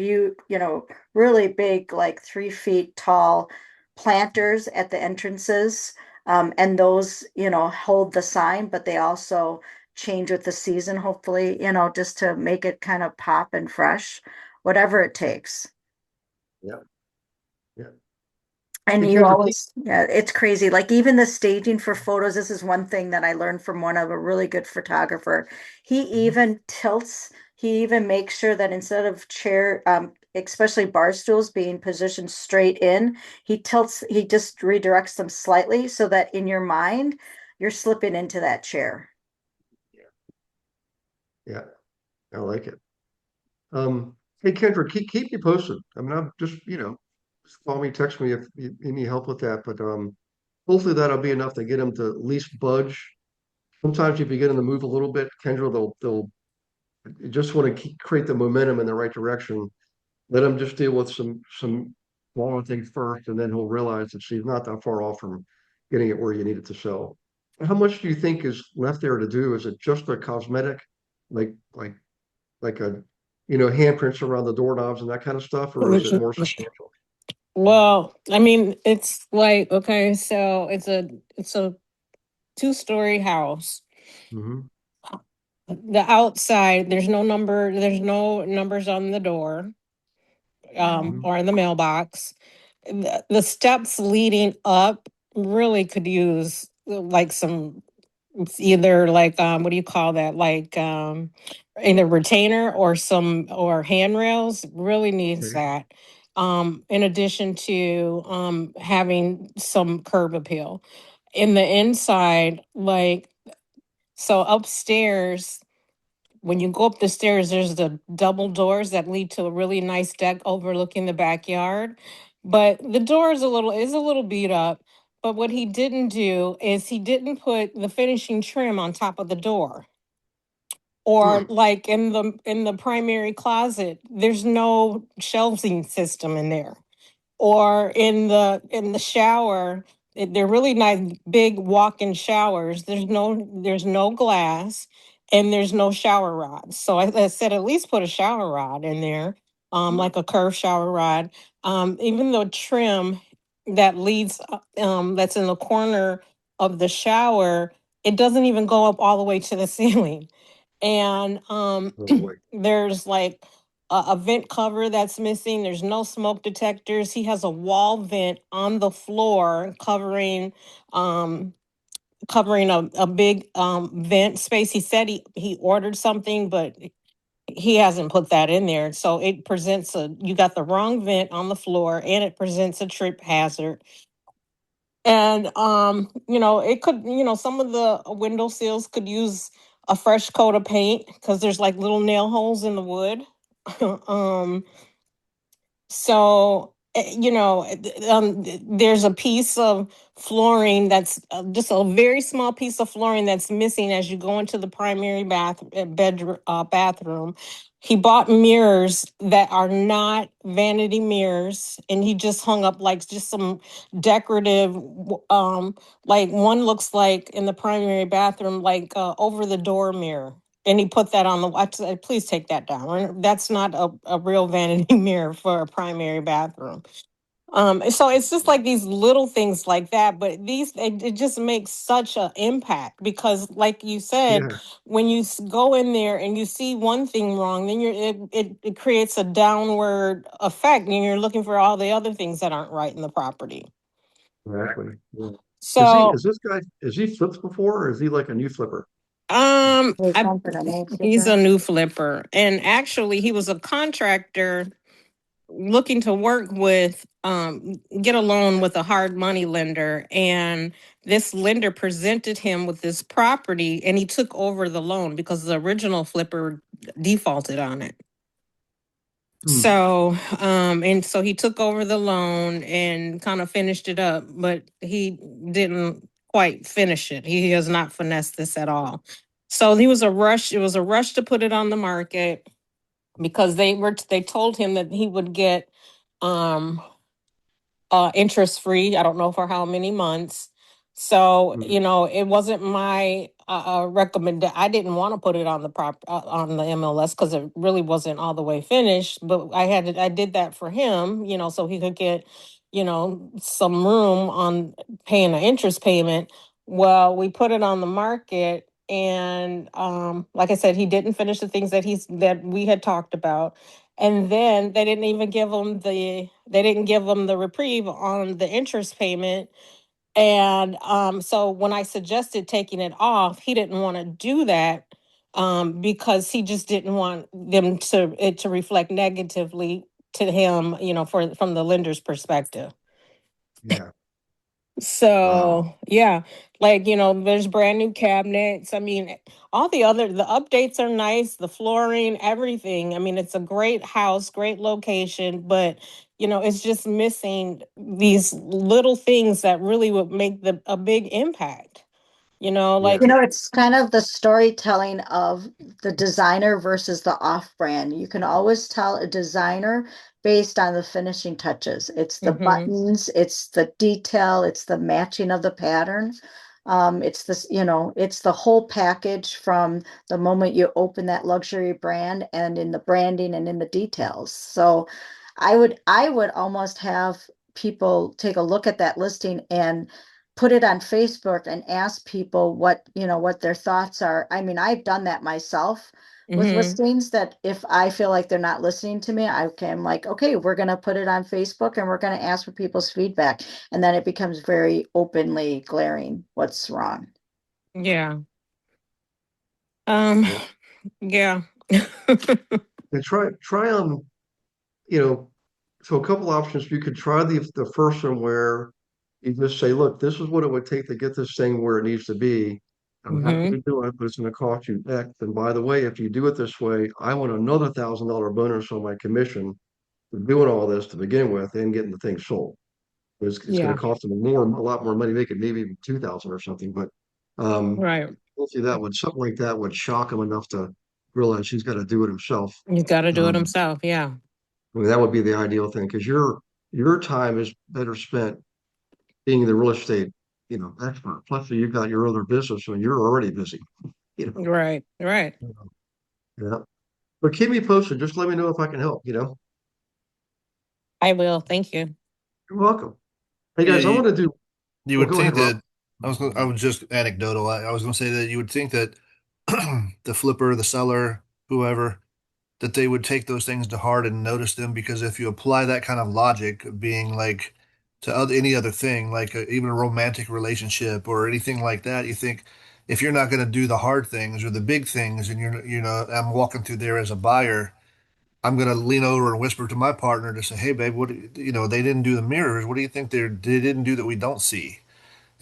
Speaker 5: really big, like 3 feet tall planters at the entrances. And those, hold the sign, but they also change with the season, hopefully, just to make it kind of pop and fresh, whatever it takes.
Speaker 2: Yeah, yeah. Hey,
Speaker 5: And you
Speaker 2: Kendra,
Speaker 5: always, yeah, it's crazy. Like even the staging for photos, this is one thing that I learned from one of a really good photographer. He even makes sure that instead of especially bar stools being positioned straight in, he just redirects them slightly so that in your mind, you're slipping into that chair.
Speaker 2: yeah, I like it. Hey, Kendra, keep me posted. I mean, I'm just, just call me, text me if you need help with that. But hopefully that'll be enough to get them to at least budge. Sometimes if you get them to move a little bit, Kendra, they'll just want to create the momentum in the right direction. Let him just deal with some smaller things first, and then he'll realize that she's not that far off from getting it where you need it to sell. How much do you think is left there to do? Is it just a cosmetic, like like like a handprints around the doorknobs and that kind of stuff, or is it more substantial?
Speaker 6: Well, I mean, it's like, okay, so it's a 2-story house.
Speaker 2: Hmm.
Speaker 6: The outside, there's no numbers on the door,
Speaker 2: Hmm.
Speaker 6: or in the mailbox. The steps leading up really could use like some, it's either like what do you call that? Like either retainer or some or handrails really needs
Speaker 2: Okay.
Speaker 6: that. In addition to having some curb appeal. In the inside, like so upstairs, when you go up the stairs, there's the double doors that lead to a really nice deck overlooking the backyard. But the door is a little beat up. But what he didn't do is he didn't put the finishing trim on top of the door. Or
Speaker 2: Hmm.
Speaker 6: like in the primary closet, there's no shelving system in there. Or in the shower, they're really nice big walk-in showers. There's no glass and there's no shower rod. So I said at least put a shower rod in there, like a curved shower rod. Even the trim that leads that's in the corner of the shower, it doesn't even go up all the way to the ceiling. And
Speaker 2: Oh boy.
Speaker 6: there's like a vent cover that's missing. There's no smoke detectors. He has a wall vent on the floor um covering a big vent space. He said he ordered something, but he hasn't put that in there. So it presents you got the wrong vent on the floor and it presents a trip hazard. And it could, some of the window sills could use a fresh coat of paint because there's like little nail holes in the wood. um so, there's a piece of flooring that's just a very small piece of flooring that's missing as you go into the primary bathroom. He bought mirrors that are not vanity mirrors, and he just hung up like just some decorative. Like one looks like in the primary bathroom, like over the door mirror, and he put that on the I said, please take that down. That's not a real vanity mirror for a primary bathroom. So it's just like these little things like that, but it just makes such an impact because, like you said,
Speaker 2: Yeah,
Speaker 6: when you go in there and you see one thing wrong, then it creates a downward effect, and you're looking for all the other things that aren't right in the property.
Speaker 2: exactly. Yeah.
Speaker 6: So
Speaker 2: Is he flipped before, or is he like a new flipper?
Speaker 5: There's something that makes
Speaker 6: he's a
Speaker 5: different.
Speaker 6: new flipper, and actually, he was a contractor looking to work with get a loan with a hard money lender, and this lender presented him with this property and he took over the loan because the original flipper defaulted on it.
Speaker 2: Hmm.
Speaker 6: So and so he took over the loan and kind of finished it up, but he didn't quite finish it. He has not finessed this at all. So he was a rush, it was a rush to put it on the market because they told him that he would get um interest free. I don't know for how many months. So,
Speaker 2: Hmm.
Speaker 6: you know, it wasn't my recommend. I didn't want to put it on the on the MLS because it really wasn't all the way finished. But I did that for him, you know, so he could get, you know, some room on paying an interest payment. Well, we put it on the market, and like I said, he didn't finish the things that we had talked about. And then they didn't give him the reprieve on the interest payment. And so when I suggested taking it off, he didn't want to do that because he just didn't want it to reflect negatively to him, you know, from the lender's perspective.
Speaker 2: Yeah. Wow.
Speaker 6: So yeah, like, you know, there's brand new cabinets. I mean, the updates are nice, the flooring, everything. I mean, it's a great house, great location, but you know, it's just missing these little things that really would make a big impact. You know,
Speaker 2: Yeah.
Speaker 6: like
Speaker 5: You know, it's kind of the storytelling of the designer versus the off-brand. You can always tell a designer based on the finishing touches. It's the
Speaker 6: mhm,
Speaker 5: buttons, it's the detail, it's the matching of the pattern. It's this, you know, it's the whole package from the moment you open that luxury brand and in the branding and in the details. So I would almost have people take a look at that listing and put it on Facebook and ask people what, you know, what their thoughts are. I mean, I've done that myself with
Speaker 6: mhm,
Speaker 5: listings that if I feel like they're not listening to me, I'm like, okay, we're going to put it on Facebook and we're going to ask for people's feedback. And then it becomes very openly glaring what's wrong.
Speaker 6: yeah. Um
Speaker 2: Yeah.
Speaker 6: yeah.
Speaker 2: And try you know, so a couple options. You could try the first one where you just say, look, this is what it would take to get this thing where it needs to be. I'm happy
Speaker 6: mhm.
Speaker 2: to do it, but it's going to cost you X. And by the way, if you do it this way, I want another $1,000 bonus on my commission for doing all this to begin with and getting the thing sold. It's going
Speaker 6: Yeah,
Speaker 2: to cost them a lot more money, make it maybe even 2,000 or something. But
Speaker 6: right.
Speaker 2: hopefully something like that would shock him enough to realize he's got to do it himself.
Speaker 6: He's got to do it
Speaker 2: Um,
Speaker 6: himself. Yeah.
Speaker 2: I mean, that would be the ideal thing because your time is better spent being the real estate, expert. Plus, you've got your other business, so you're already busy. You know,
Speaker 6: Right. Right.
Speaker 2: yeah. But keep me posted. Just let me know if I can help.
Speaker 6: I will. Thank you.
Speaker 2: You're welcome. Hey
Speaker 4: Yeah,
Speaker 2: guys, I want to do.
Speaker 4: you
Speaker 2: Oh,
Speaker 4: would
Speaker 2: go ahead,
Speaker 4: think
Speaker 2: Rob.
Speaker 4: that I was just anecdotal. I was going to say that you would think that the flipper, the seller, whoever, that they would take those things to heart and notice them because if you apply that kind of logic, being like to any other thing, like even a romantic relationship or anything like that, you think if you're not going to do the hard things or the big things, and I'm walking through there as a buyer, I'm going to lean over and whisper to my partner to say, "Hey, babe, they didn't do the mirrors. What do you think they didn't do that we don't see?"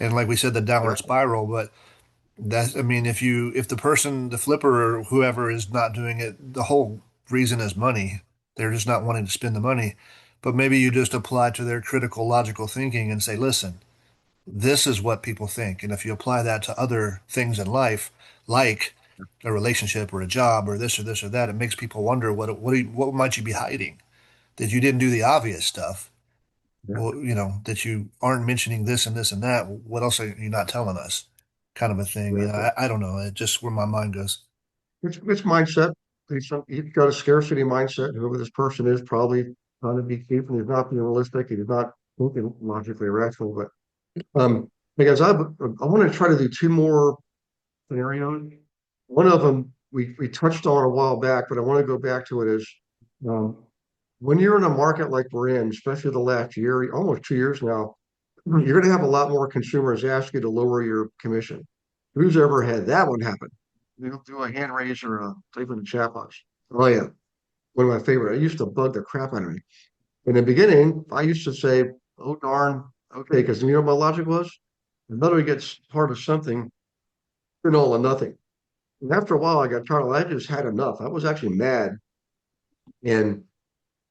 Speaker 4: And like we said, the
Speaker 2: Yeah,
Speaker 4: downward spiral, but I mean, if the person, the flipper or whoever is not doing it, the whole reason is money. They're just not wanting to spend the money. But maybe you just apply to their critical, logical thinking and say, listen, this is what people think. And if you apply that to other things in life, like a relationship or a job or this or that, it makes people wonder what might you be hiding? That you didn't do the obvious stuff.
Speaker 2: yeah,
Speaker 4: Well, that you aren't mentioning this and this and that. What else are you not telling us? Kind of a thing.
Speaker 2: yeah.
Speaker 4: I don't know. It's just where my mind goes.
Speaker 2: It's mindset. He's got a scarcity mindset. Whoever this person is, probably trying to be cheap, and he's not being realistic. He's not thinking logically rational. But because I want to try to do two more scenarios. One of them we touched on a while back, but I want to go back to it is um, when you're in a market like we're in, especially the last year, almost 2 years now, you're going to have a lot more consumers ask you to lower your commission. Who's ever had that one happen? They'll do a hand raise or a type in the chat box. Oh yeah, one of my favorite. It used to bug the crap out of me. In the beginning, I used to say, oh darn, okay, because you know what my logic was? Another gets part of something, you're all or nothing. And after a while, I got tired. I just had enough. I was actually mad. And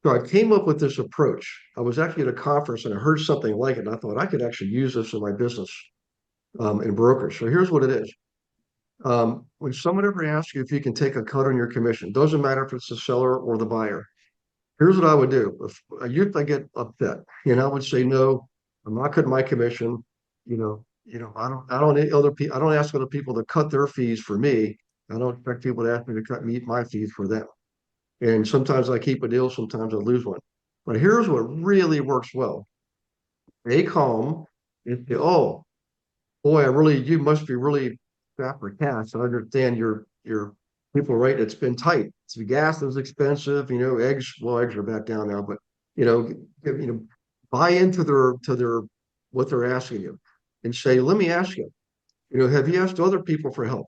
Speaker 2: so I came up with this approach. I was actually at a conference and I heard something like it. And I thought I could actually use this in my business in brokers. So here's what it is. When someone ever asks you if you can take a cut on your commission, doesn't matter if it's the seller or the buyer. Here's what I would do. If I get upset, I would say, no, I'm not cutting my commission. I don't need other people. I don't ask other people to cut their fees for me. I don't expect people to ask me to cut my fees for them. And sometimes I keep a deal, sometimes I lose one. But here's what really works well. Stay calm and say, oh, boy, you must be really strapped for cash. I understand your people right. It's been tight. So gas is expensive, eggs are back down now, but you know, buy into their what they're asking you and say, let me ask you, have you asked other people for help?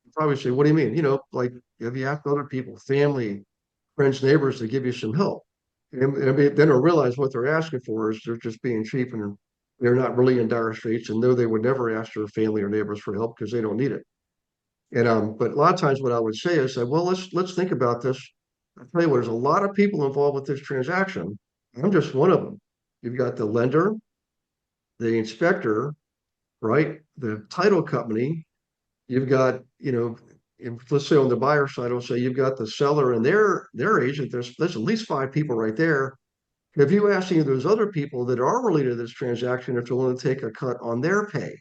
Speaker 2: You probably say, what do you mean? Like, have you asked other people, family, friends, neighbors to give you some help? And then they'll realize what they're asking for is they're just being cheap and they're not really in dire straits and know they would never ask their family or neighbors for help because they don't need it. And but a lot of times what I would say is say, well, let's think about this. I tell you what, there's a lot of people involved with this transaction. I'm just one of them. You've got the lender, the inspector, right? The title company. You've got, let's say on the buyer side, I'll say you've got the seller and their agent. There's at least 5 people right there. If you ask any of those other people that are related to this transaction if they're willing to take a cut on their pay,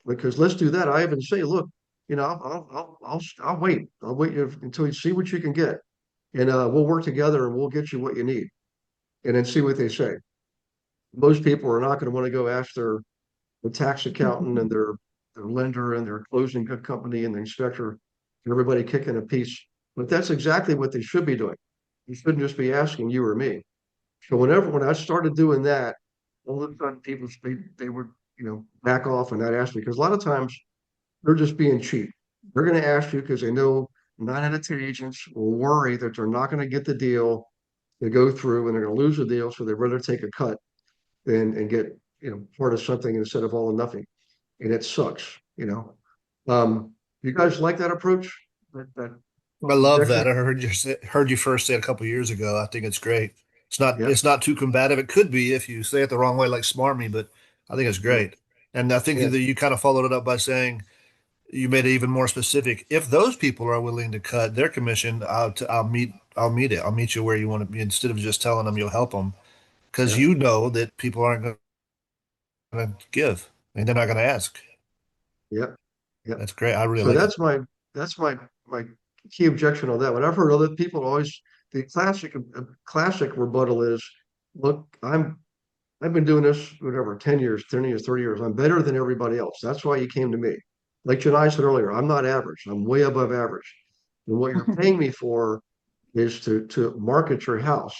Speaker 2: because let's do that. I even say, look, I'll wait. I'll wait until you see what you can get, and we'll work together and we'll get you what you need, and then see what they say. Most people are not going to want to go ask the tax accountant and their lender and their closing good company and the inspector, and everybody kicking a piece. But that's exactly what they should be doing. You shouldn't just be asking you or me. So when I started doing that, all of a sudden people they would back off and not ask me because a lot of times they're just being cheap. They're going to ask you because they know 9 out of 10 agents will worry that they're not going to get the deal to go through and they're going to lose the deal, so they'd rather take a cut than and get part of something instead of all or nothing, and it sucks. You guys like that approach? That
Speaker 4: I love
Speaker 2: objection?
Speaker 4: that. I heard you first say it a couple of years ago. I think it's great.
Speaker 2: Yeah,
Speaker 4: It's not too combative. It could be if you say it the wrong way, like smarmy, but I think it's
Speaker 2: yeah,
Speaker 4: great. And I think
Speaker 2: yeah,
Speaker 4: that you kind of followed it up by saying you made it even more specific. If those people are willing to cut their commission, I'll meet it. I'll meet you where you want to be instead of just telling them you'll help them because
Speaker 2: yeah,
Speaker 4: you know that people aren't going to give and they're not going to ask.
Speaker 2: yeah, yeah.
Speaker 4: That's great. I really
Speaker 2: So
Speaker 4: like it.
Speaker 2: that's my key objection on that one. I've heard other people always the classic rebuttal is, look, I've been doing this whatever 10 years, 10 years, 30 years. I'm better than everybody else. That's why you came to me. Like Janai said earlier, I'm not average. I'm way above average. And what you're paying me for is to market your house.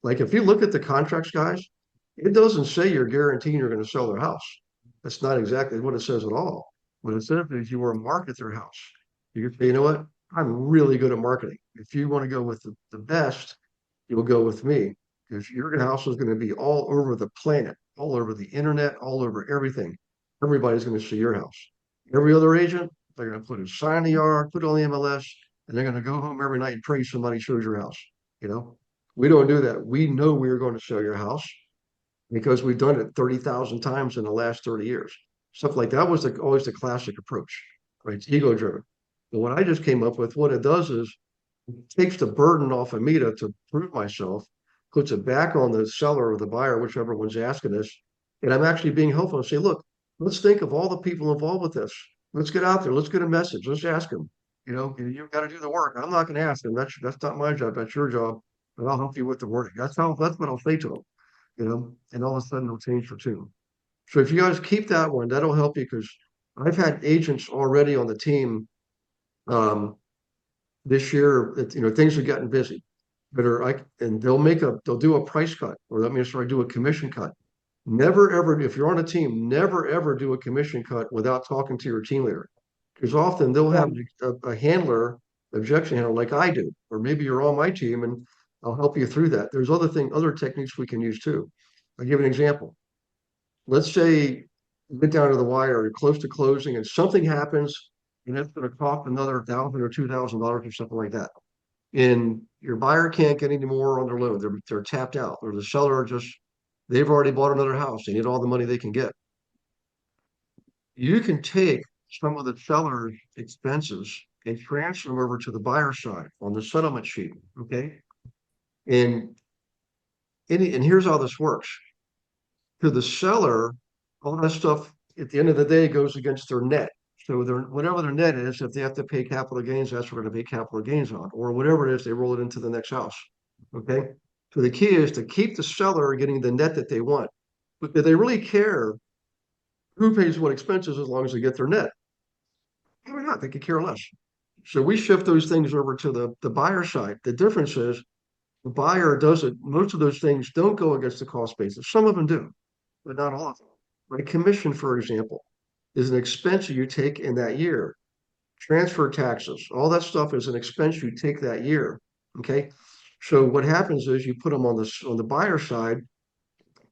Speaker 2: Like if you look at the contracts, guys, it doesn't say you're guaranteeing you're going to sell their house. That's not exactly what it says at all. What it says is you want to market their house. You can say, you know what? I'm really good at marketing. If you want to go with the best, you'll go with me because your house is going to be all over the planet, all over the internet, all over everything. Everybody's going to see your house. Every other agent, they're going to put a sign in the yard, put it on the MLS, and they're going to go home every night and pray somebody shows your house. You know, we don't do that. We know we are going to sell your house because we've done it 30,000 times in the last 30 years. Stuff like that was always the classic approach, right? It's ego driven. But what I just came up with, what it does is it takes the burden off of me to prove myself, puts it back on the seller or the buyer, whichever one's asking this. And I'm actually being helpful and say, look, let's think of all the people involved with this. Let's get out there. Let's get a message. Let's ask them. You've got to do the work. I'm not going to ask them. That's not my job. That's your job. But I'll help you with the wording. That's what I'll say to them. And all of a sudden it'll change for two. So if you guys keep that one, that'll help you because I've had agents already on the team um, this year. Things are getting busy, and they'll do a price cut, or let me sorry, do a commission cut. Never ever, if you're on a team, never ever do a commission cut without talking to your team leader, because often they'll
Speaker 5: Yeah.
Speaker 2: have a handler, objection handler, like I do, or maybe you're on my team, and I'll help you through that. There's other techniques we can use too. I'll give you an example. Let's say you get down to the wire, you're close to closing, and something happens, and it's going to cost another $1,000 or $2,000 or something like that. And your buyer can't get any more on their loan. They're tapped out, or the seller they've already bought another house. They need all the money they can get. You can take some of the seller's expenses and transfer them over to the buyer side on the settlement sheet. Okay. And here's how this works. To the seller, all that stuff at the end of the day goes against their net. So whatever their net is, if they have to pay capital gains, that's what we're going to pay capital gains on, or whatever it is, they roll it into the next house. Okay. So the key is to keep the seller getting the net that they want. But do they really care who pays what expenses as long as they get their net? Maybe not. They could care less. So we shift those things over to the buyer side. The difference is the buyer does it. Most of those things don't go against the cost basis. Some of them do, but not all of them. Right? Commission, for example, is an expense you take in that year. Transfer taxes, all that stuff is an expense you take that year. Okay. So what happens is you put them on the buyer side,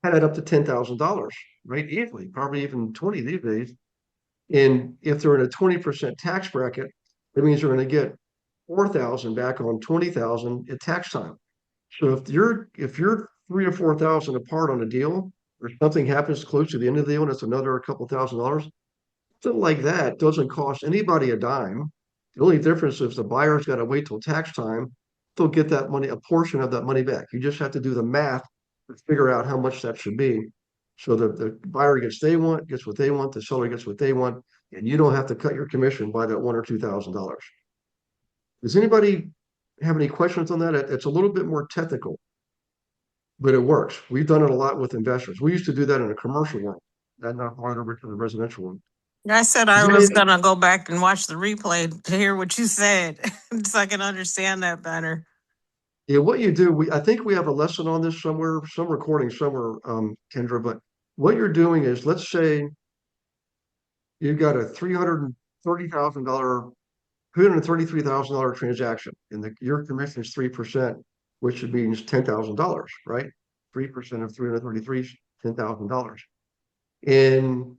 Speaker 2: add it up to $10,000, right? Easily, probably even 20 these days. And if they're in a 20% tax bracket, that means they're going to get 4,000 back on 20,000 at tax time. So if you're 3 or 4,000 apart on a deal, or something happens close to the end of the deal and it's another couple $1,000s, something like that doesn't cost anybody a dime. The only difference is the buyer's got to wait till tax time. They'll get that money, a portion of that money back. You just have to do the math to figure out how much that should be. So the buyer gets what they want, the seller gets what they want, and you don't have to cut your commission by that $1,000 or $2,000. Does anybody have any questions on that? It's a little bit more technical, but it works. We've done it a lot with investors. We used to do that in a commercial one, that not right over to the residential one.
Speaker 6: I said I was gonna go back and watch the replay to hear what you said, so I can understand that better.
Speaker 2: Yeah, what you do, I think we have a lesson on this somewhere, some recording somewhere, Kendra, but what you're doing is, let's say you've got a $333,000 transaction, and your commission is 3%, which means $10,000, right? 3% of 333 is $10,000. And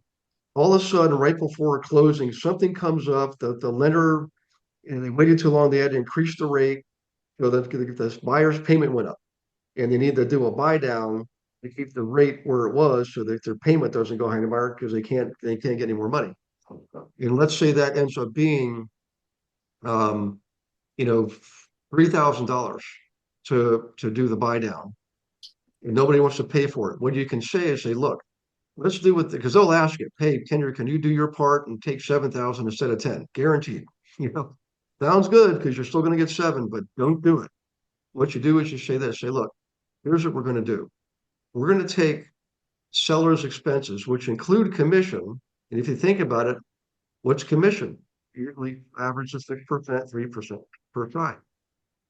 Speaker 2: all of a sudden, right before closing, something comes up, the lender, and they waited too long, they had to increase the rate. So that the buyer's payment went up, and they need to do a buy down to keep the rate where it was, so that their payment doesn't go haywire because they can't get any more money. And let's say that ends up being, $3,000 to do the buy down, and nobody wants to pay for it. What you can say is, look, let's do it, because they'll ask you, hey, Kendra, can you do your part and take 7,000 instead of 10? Guaranteed. Sounds good because you're still going to get 7, but don't do it. What you do is you say this, look, here's what we're going to do. We're going to take seller's expenses, which include commission. And if you think about it, what's commission? Usually averages 6%, 3% per side.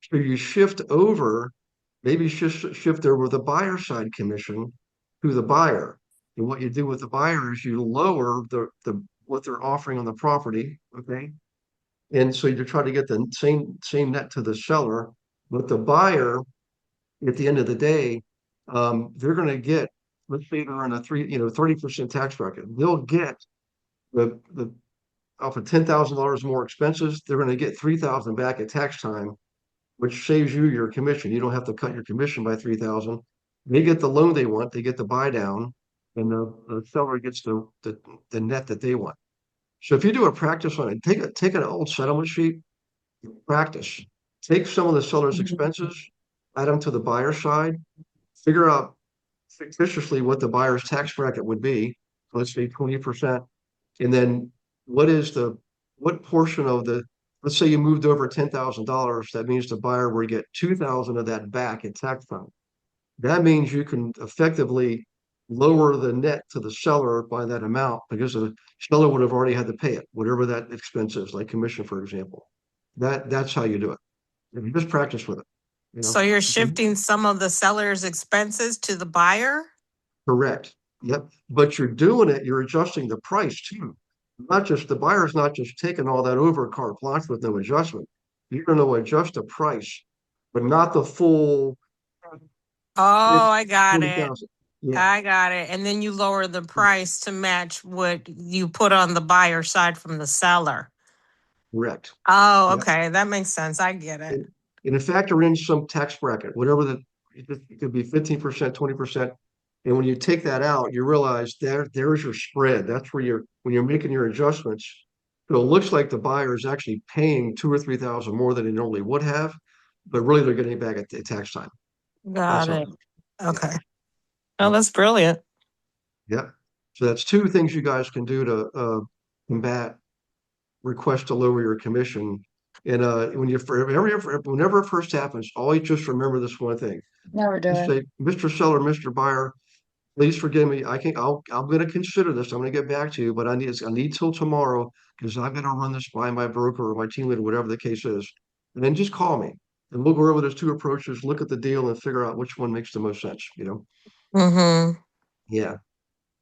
Speaker 2: So you shift over, maybe shift over the buyer side commission to the buyer. And what you do with the buyer is you lower the what they're offering on the property, okay? And so you try to get the same net to the seller, but the buyer, at the end of the day, they're going to get, let's say they're in a 30% tax bracket. They'll get the off of $10,000 more expenses. They're going to get 3,000 back at tax time, which saves you your commission. You don't have to cut your commission by 3,000. They get the loan they want. They get the buy down, and the seller gets the net that they want. So if you do a practice on it, take an old settlement sheet, practice. Take some of the seller's expenses, add them to the buyer side, figure out fictitiously what the buyer's tax bracket would be. Let's say 20%. And then what portion of let's say you moved over $10,000, that means the buyer would get 2,000 of that back at tax time. That means you can effectively lower the net to the seller by that amount, because the seller would have already had to pay it, whatever that expense is, like commission, for example. That's how you do it. And you just practice with it.
Speaker 6: So you're shifting some of the seller's expenses to the buyer?
Speaker 2: Correct. Yep. But you're doing it, you're adjusting the price too. The buyer's not just taking all that over carte blanche with no adjustment. You're going to adjust the price but not the full
Speaker 6: Oh, I got it.
Speaker 2: 40,000. Yeah,
Speaker 6: I got it. And then you lower the price to match what you put on the buyer side from the seller.
Speaker 2: correct.
Speaker 6: Oh,
Speaker 2: Yep.
Speaker 6: okay. That makes sense. I get it.
Speaker 2: And factor in some tax bracket, whatever it could be 15%, 20%. And when you take that out, you realize there's your spread. That's where when you're making your adjustments. So it looks like the buyer is actually paying 2 or 3,000 more than they normally would have, but really they're getting it back at tax time. That's
Speaker 6: Got
Speaker 2: all.
Speaker 6: it. Okay. Oh,
Speaker 2: Yeah.
Speaker 6: that's brilliant.
Speaker 2: Yep. So that's two things you guys can do to combat request to lower your commission. And whenever it first happens, always just remember this one thing.
Speaker 5: Never do
Speaker 2: Just
Speaker 5: it.
Speaker 2: say, Mr. Seller, Mr. Buyer, please forgive me. I'm gonna consider this. I'm gonna get back to you, but I need till tomorrow because I'm gonna run this by my broker or my team leader, whatever the case is. And then just call me. And we'll go over those two approaches, look at the deal and figure out which one makes the most sense,
Speaker 6: Mm-hmm.
Speaker 2: Yeah.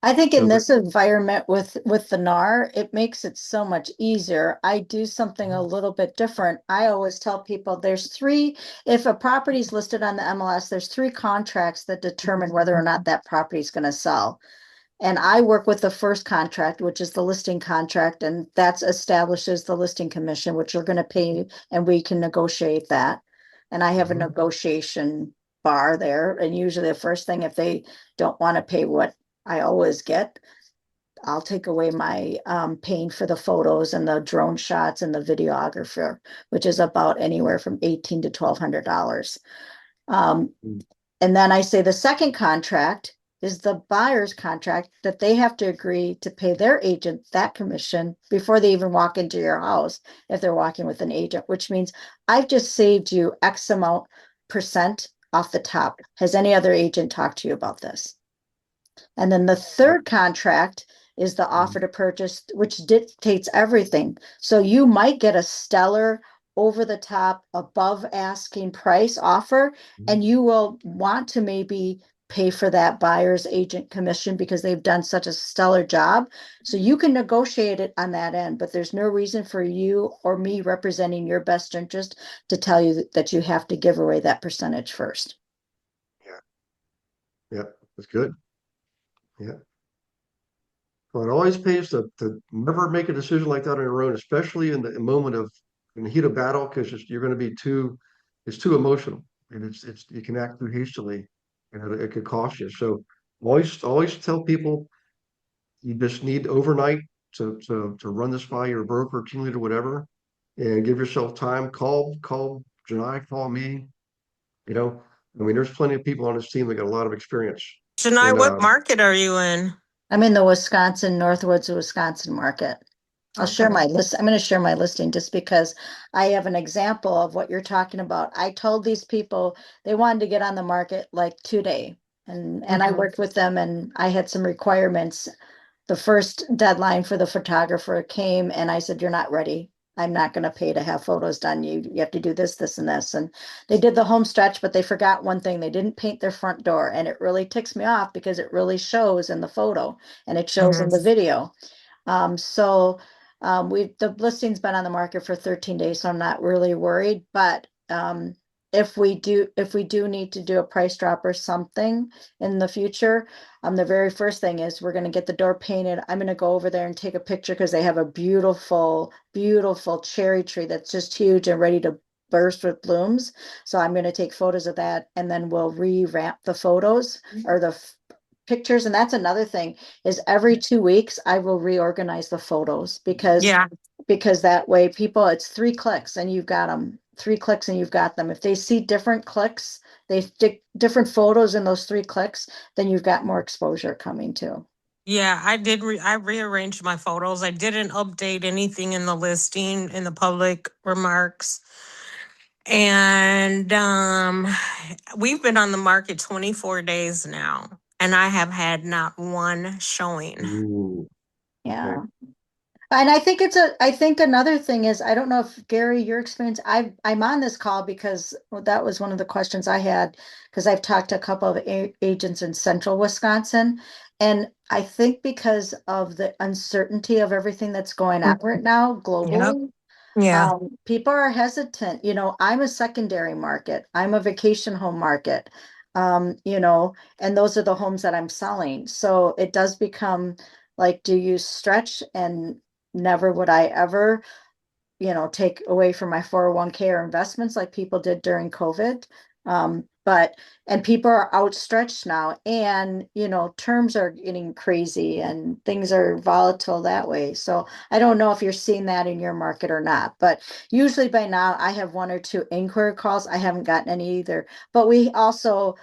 Speaker 5: I think
Speaker 2: So,
Speaker 5: in
Speaker 2: but
Speaker 5: this environment with the NAR, it makes it so much easier. I do something a little bit different. I always tell people if a property is listed on the MLS, there's 3 contracts that determine whether or not that property is going to sell. And I work with the first contract, which is the listing contract, and that establishes the listing commission, which you're going to pay, and we can negotiate that. And I have a
Speaker 2: Mhm.
Speaker 5: negotiation bar there. And usually the first thing, if they don't want to pay what I always get, I'll take away my paying for the photos and the drone shots and the videographer, which is about anywhere from $1,800 to $1,200.
Speaker 2: Mm.
Speaker 5: And then I say the second contract is the buyer's contract that they have to agree to pay their agent that commission before they even walk into your house if they're walking with an agent, which means I've just saved you X amount percent off the top. Has any other agent talked to you about this? And then the third contract is the offer to purchase, which dictates everything. So you might get a stellar, over the top, above asking price offer, and you will want to maybe pay for that buyer's agent commission because they've done such a stellar job. So you can negotiate it on that end, but there's no reason for you or me representing your best interest to tell you that you have to give away that percentage first.
Speaker 2: Yeah, that's good. Yeah. Well, it always pays to never make a decision like that on your own, especially in the moment in the heat of battle, because you're going to be it's too emotional, and you can act too hastily, and it could cost you. So always tell people you just need overnight to run this by your broker, team leader, whatever, and give yourself time. Call Janai, call me. I mean, there's plenty of people on this team that got a lot of experience,
Speaker 6: Janai,
Speaker 2: and
Speaker 6: what market are you in?
Speaker 5: I'm in the Northwoods, Wisconsin market. I'll share my list. I'm going to share my listing just because I have an example of what you're talking about. I told these people they wanted to get on the market like today. And I worked with them and I had some requirements. The first deadline for the photographer came and I said, you're not ready. I'm not going to pay to have photos done. You have to do this, this, and this. And they did the home stretch, but they forgot one thing. They didn't paint their front door. And it really ticks me off because it really shows in the photo and it shows in the video. The listing's been on the market for 13 days, so I'm not really worried. But if we do need to do a price drop or something in the future, the very first thing is we're going to get the door painted. I'm going to go over there and take a picture because they have a beautiful, beautiful cherry tree that's just huge and ready to burst with blooms. So I'm going to take photos of that and then we'll revamp the photos or the pictures. And that's another thing is every 2 weeks I will reorganize the photos because that way people, it's 3 clicks and you've got them. 3 clicks and you've got them. If they see different clicks, they stick different photos in those 3 clicks, then you've got more exposure coming too.
Speaker 6: Yeah, I did. I rearranged my photos. I didn't update anything in the listing in the public remarks. And we've been on the market 24 days now, and I have had not one showing.
Speaker 2: Ooh,
Speaker 5: Yeah.
Speaker 2: okay.
Speaker 5: And I think another thing is, I don't know if Gary, your experience, I'm on this call because that was one of the questions I had, because I've talked to a couple of agents in central Wisconsin. And I think because of the uncertainty of everything that's going on right now globally,
Speaker 6: Yeah.
Speaker 5: People are hesitant. I'm a secondary market. I'm a vacation home market. And those are the homes that I'm selling. So it does become like, do you stretch? And never would I ever, take away from my 401k or investments like people did during COVID. And people are outstretched now, and terms are getting crazy and things are volatile that way. So I don't know if you're seeing that in your market or not, but usually by now I have one or two inquiry calls. I haven't gotten any either, but we also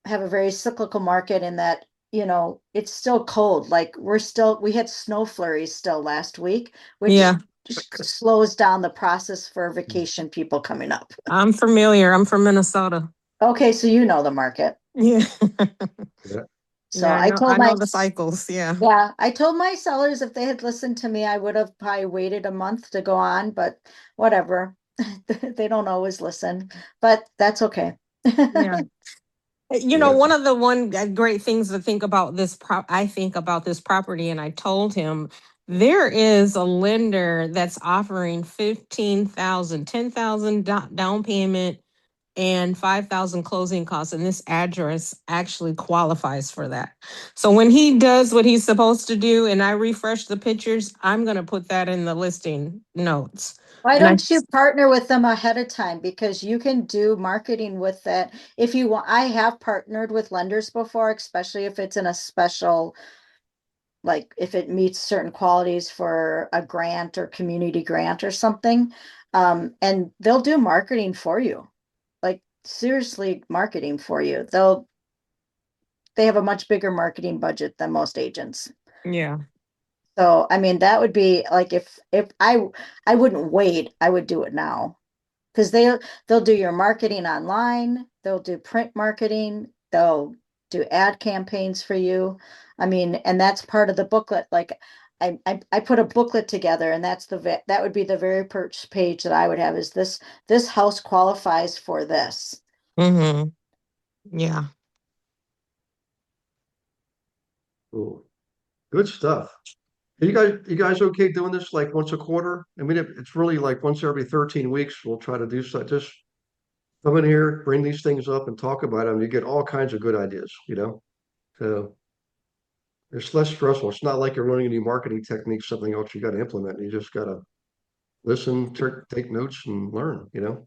Speaker 5: have a very cyclical market in that it's still cold. Like we had snow flurries still last week, which
Speaker 6: Yeah.
Speaker 5: slows down the process for vacation people coming up.
Speaker 6: I'm familiar. I'm from Minnesota.
Speaker 5: Okay, so you know the market.
Speaker 6: Yeah.
Speaker 2: Yeah.
Speaker 5: So
Speaker 6: Yeah, I
Speaker 5: I
Speaker 6: know
Speaker 5: told
Speaker 6: I
Speaker 5: my
Speaker 6: know the cycles. Yeah.
Speaker 5: yeah, I told my sellers if they had listened to me, I would have probably waited a month to go on, but whatever. They don't always listen, but that's okay.
Speaker 6: Yeah.
Speaker 2: Yeah.
Speaker 6: One of the great things to think about I think about this property, and I told him there is a lender that's offering 15,000, 10,000 down payment and 5,000 closing costs, and this address actually qualifies for that. So when he does what he's supposed to do, and I refresh the pictures, I'm going to put that in the listing notes.
Speaker 5: Why
Speaker 6: And I
Speaker 5: don't you partner with them ahead of time? Because you can do marketing with that. If you want, I have partnered with lenders before, especially if it's in a special, like if it meets certain qualities for a grant or community grant or something. And they'll do marketing for you, like seriously marketing for you. They have a much bigger marketing budget than most agents.
Speaker 6: yeah.
Speaker 5: So, I mean, that would be like if I wouldn't wait, I would do it now. Because they'll do your marketing online, they'll do print marketing, they'll do ad campaigns for you. I mean, and that's part of the booklet. Like I put a booklet together, and that would be the very first page that I would have is this house qualifies for this.
Speaker 6: Mm-hmm. Yeah.
Speaker 2: Cool. Good stuff. You guys okay doing this like once a quarter? I mean, it's really like once every 13 weeks, we'll try to do so. Just come in here, bring these things up and talk about them. You get all kinds of good ideas. So it's less stressful. It's not like you're learning a new marketing technique, something else you got to implement. You just got to listen, take notes and learn.
Speaker 5: Well,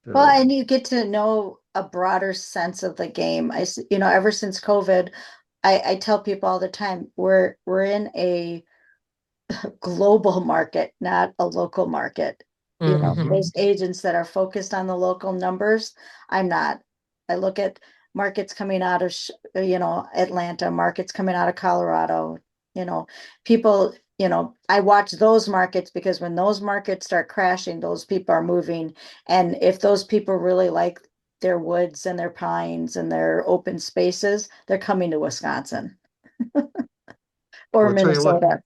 Speaker 2: So,
Speaker 5: and you get to know a broader sense of the game. Ever since COVID, I tell people all the time, we're in a global market, not a local market.
Speaker 6: Mm-hmm.
Speaker 5: There's agents that are focused on the local numbers. I'm not. I look at markets coming out of, Atlanta, markets coming out of Colorado, people, I watch those markets because when those markets start crashing, those people are moving. And if those people really like their woods and their pines and their open spaces, they're coming to Wisconsin or
Speaker 2: well, I tell you what,
Speaker 5: Minnesota.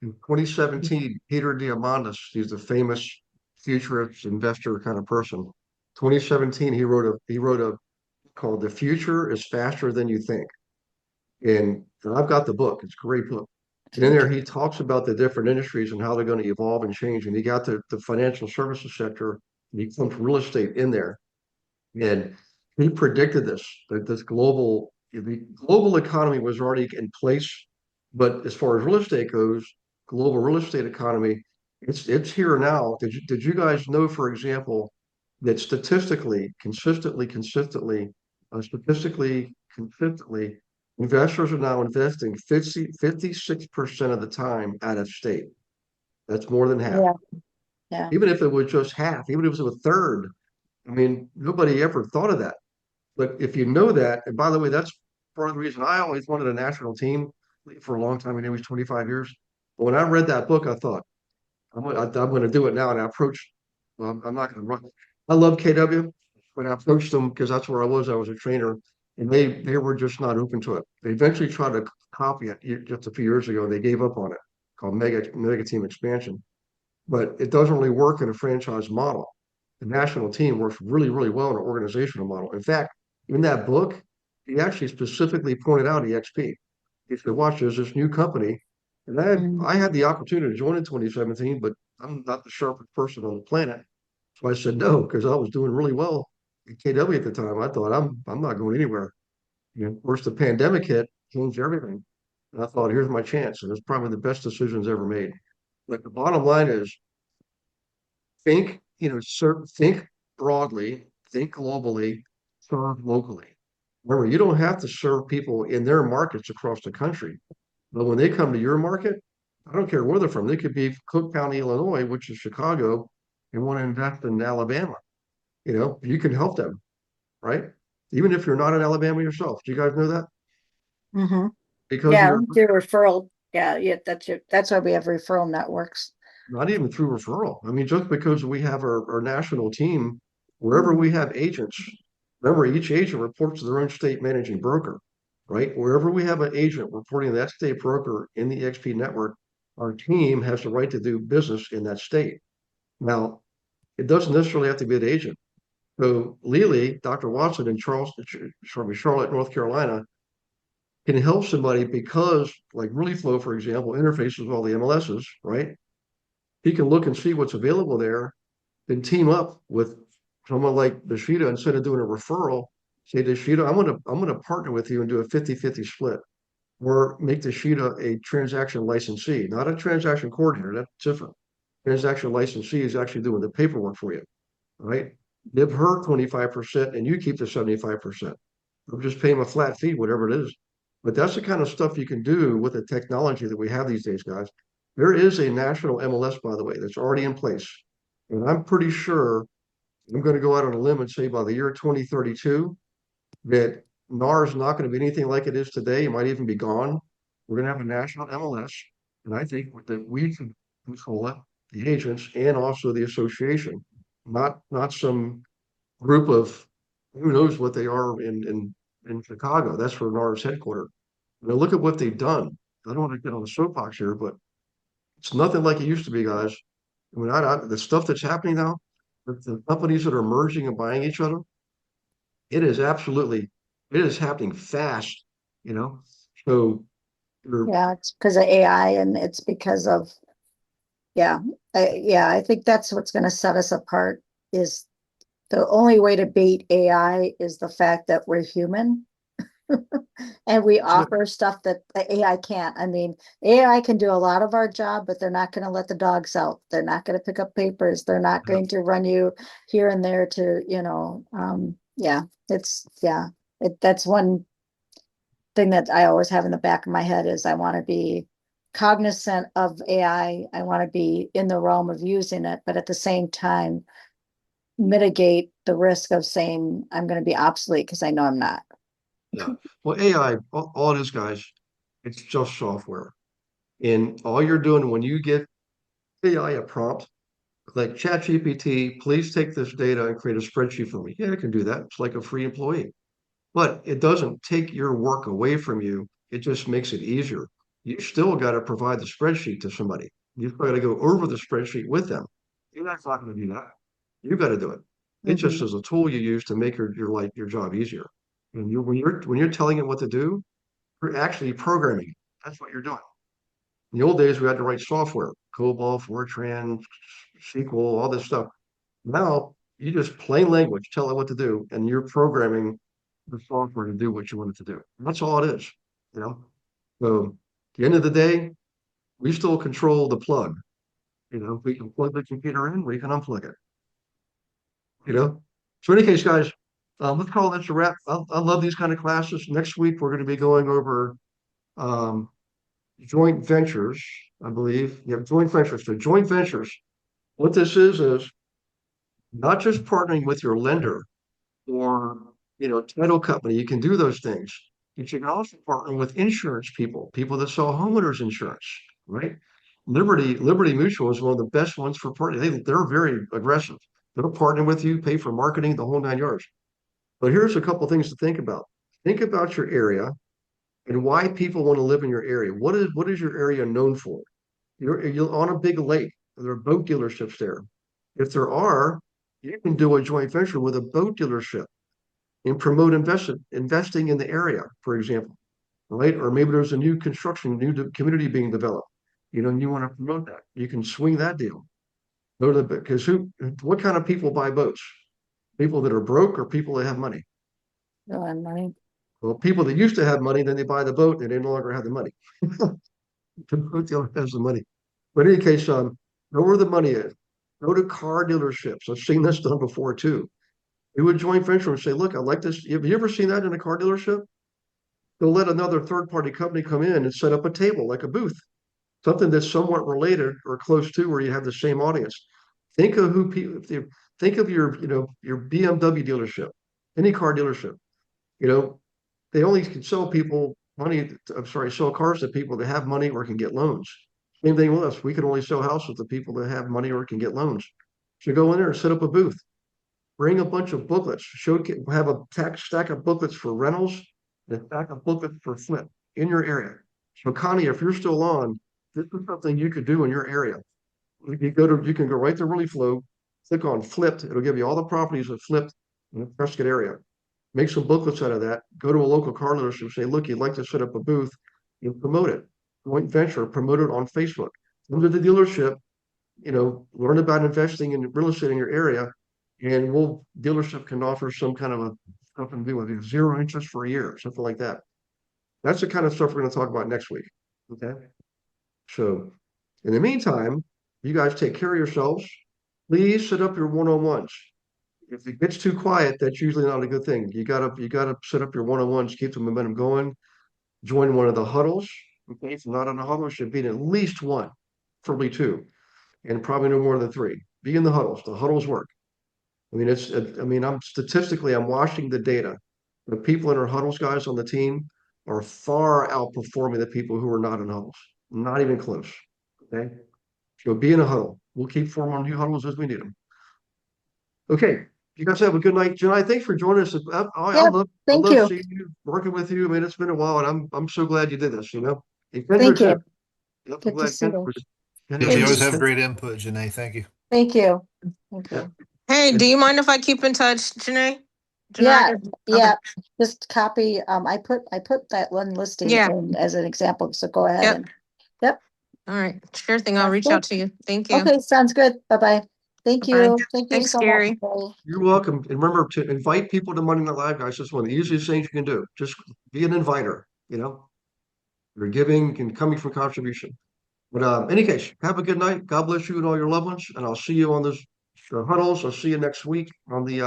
Speaker 2: in 2017, Peter Diamandis, he's a famous futurist investor kind of person. 2017, he wrote a called "The Future is Faster Than You Think," and I've got the book. It's a great book. And in there, he talks about the different industries and how they're going to evolve and change. And he got the financial services sector, and he comes real estate in there, and he predicted that the global economy was already in place, but as far as real estate goes, global real estate economy, it's here now. Did you guys know, for example, that statistically consistently, investors are now investing 56% of the time out of state. That's more than half.
Speaker 5: Yeah, yeah.
Speaker 2: Even if it was just half, even if it was a third, I mean, nobody ever thought of that. But if you know that, and by the way, that's part of the reason I always wanted a national team for a long time. I mean, it was 25 years. But when I read that book, I thought, I'm going to do it now. And I approached, well, I'm not going to run. I love KW. When I approached them, because that's where I was a trainer, and they were just not open to it. They eventually tried to copy it just a few years ago. They gave up on it, called Mega Team Expansion. But it doesn't really work in a franchise model. The national team works really, really well in an organizational model. In fact, in that book, he actually specifically pointed out EXP. He said, watch, there's this new company. And I had the opportunity to join in 2017, but I'm not the sharpest person on the planet. So I said no, because I was doing really well at KW at the time. I thought I'm not going anywhere. Of course, the pandemic hit, changed everything. And I thought, here's my chance. And it's probably the best decisions ever made. Like the bottom line is think, think broadly, think globally, serve locally. Remember, you don't have to serve people in their markets across the country. But when they come to your market, I don't care where they're from. They could be Cook County, Illinois, which is Chicago, and want to invest in Alabama. You can help them, right? Even if you're not in Alabama yourself. Do you guys know that?
Speaker 5: Mm-hmm.
Speaker 2: Because
Speaker 5: Yeah,
Speaker 2: you're
Speaker 5: do referral. Yeah, that's why we have referral networks.
Speaker 2: not even through referral. I mean, just because we have our national team, wherever we have agents, remember each agent reports to their own state managing broker, right? Wherever we have an agent reporting to that state broker in the XP network, our team has the right to do business in that state. Now, it doesn't necessarily have to be an agent. So Lely, Dr. Watson in Charlotte, North Carolina, can help somebody because, like ReallyFlow, for example, interfaces with all the MLSs, right? He can look and see what's available there, then team up with someone like Deshita instead of doing a referral. Say, Deshita, I'm gonna partner with you and do a 50-50 split, or make Deshita a transaction licensee, not a transaction coordinator. That's different. Transaction licensee is actually doing the paperwork for you, right? Give her 25% and you keep the 75%. Or just pay them a flat fee, whatever it is. But that's the kind of stuff you can do with the technology that we have these days, guys. There is a national MLS, by the way, that's already in place. And I'm pretty sure, I'm going to go out on a limb and say by the year 2032, that NAR is not going to be anything like it is today. It might even be gone. We're going to have a national MLS. And I think that we can control it, the agents and also the association, not some group of who knows what they are in Chicago. That's where NAR's headquartered. Now look at what they've done. I don't want to get on the soapbox here, but it's nothing like it used to be, guys. I mean, the stuff that's happening now, the companies that are merging and buying each other, it is happening fast, you know. So you're
Speaker 5: Yeah, it's because of AI and it's because of, yeah, I think that's what's going to set us apart is the only way to beat AI is the fact that we're human. And we offer stuff that the AI can't. I mean, AI can do a lot of our job, but they're not going to let the dogs out. They're not going to pick up papers. They're not going to run you here and there to, that's one thing that I always have in the back of my head is I want to be cognizant of AI. I want to be in the realm of using it, but at the same time, mitigate the risk of saying I'm going to be obsolete because I know I'm not.
Speaker 2: Yeah. Well, AI, all it is, guys, it's just software. And all you're doing when you get AI a prompt, like ChatGPT, please take this data and create a spreadsheet for me. Yeah, it can do that. It's like a free employee. But it doesn't take your work away from you. It just makes it easier. You still got to provide the spreadsheet to somebody. You've got to go over the spreadsheet with them. You're not going to do that. You got to do it. It just is a tool you use to make your job easier. And when you're telling it what to do, you're actually programming it. That's what you're doing. In the old days, we had to write software, COBOL, Fortran, SQL, all this stuff. Now you just plain language tell it what to do, and you're programming the software to do what you want it to do. That's all it is, you know. So at the end of the day, we still control the plug. We can plug the computer in, we can unplug it. So in any case, guys, let's call this a wrap. I love these kind of classes. Next week we're going to be going over um, joint ventures, I believe. You have joint ventures. So joint ventures, what this is not just partnering with your lender or title company. You can do those things. But you can also partner with insurance people that sell homeowners insurance, right? Liberty Mutual is one of the best ones for partnering. They're very aggressive. They'll partner with you, pay for marketing, the whole 9 yards. But here's a couple things to think about. Think about your area and why people want to live in your area. What is your area known for? You're on a big lake. There are boat dealerships there. If there are, you can do a joint venture with a boat dealership and promote investing in the area, for example, right? Or maybe there's a new community being developed, and you want to promote that. You can swing that deal. Go to the, because what kind of people buy boats? People that are broke or people that have money?
Speaker 5: No, I'm money.
Speaker 2: Well, people that used to have money, then they buy the boat and they no longer have the money. The boat dealer has the money. But in any case, know where the money is. Go to car dealerships. I've seen this done before too. Do a joint venture and say, look, I like this. Have you ever seen that in a car dealership? They'll let another third-party company come in and set up a table, like a booth, something that's somewhat related or close to where you have the same audience. Think of who people, think of your, your BMW dealership, any car dealership, they only can sell people money, sell cars to people that have money or can get loans. Same thing with us. We can only sell houses to people that have money or can get loans. So go in there and set up a booth. Bring a bunch of booklets. Have a stack of booklets for rentals and a stack of booklets for flip in your area. So Connie, if you're still on, this is something you could do in your area. You can go right to Really Flow, click on flipped. It'll give you all the properties that flipped in the Prescott area. Make some booklets out of that. Go to a local car dealership. Say, look, you'd like to set up a booth. You promote it. Joint venture. Promote it on Facebook. Come to the dealership. Learn about investing in real estate in your area, and dealership can offer some kind of something to do with 0 interest for a year, something like that. That's the kind of stuff we're going to talk about next week. Okay. So, in the meantime, you guys take care of yourselves. Please set up your one-on-ones. If it gets too quiet, that's usually not a good thing. You gotta set up your one-on-ones, keep the momentum going. Join one of the huddles. Okay, if not on a huddle, it should be in at least one, probably 2, and probably no more than 3. Be in the huddles. The huddles work. I mean, I'm watching the data. The people in our huddles, guys on the team, are far outperforming the people who are not in huddles. Not even close. Okay, so be in a huddle. We'll keep forming new huddles as we need them. Okay. You guys have a good night. Janai, thanks for joining us. I love seeing you, working with you. I mean, it's been a while, and I'm so glad you did this.
Speaker 5: Thank you.
Speaker 2: Good
Speaker 5: to see you.
Speaker 4: You always have great input, Janae. Thank you.
Speaker 5: Thank you.
Speaker 6: Hey, do you mind if I keep in touch, Janae?
Speaker 5: Yeah,
Speaker 6: Okay.
Speaker 5: yeah. Just copy. I put that one listing in as an example. So go ahead.
Speaker 6: Yep. All right. Sure thing. I'll
Speaker 5: Sounds
Speaker 6: reach
Speaker 5: good.
Speaker 6: out to you. Thank you.
Speaker 5: Okay, sounds good. Bye-bye. Thank
Speaker 6: Bye-bye.
Speaker 5: you. Thank you
Speaker 6: Thanks,
Speaker 5: so
Speaker 6: Gary.
Speaker 5: much. Gary.
Speaker 2: You're welcome. And remember to invite people to Monday Night Live, guys. That's one of the easiest things you can do. Just be an inviter, You're giving and coming from contribution. But in any case, have a good night. God bless you and all your loved ones. And I'll see you on those huddles. I'll see you next week on the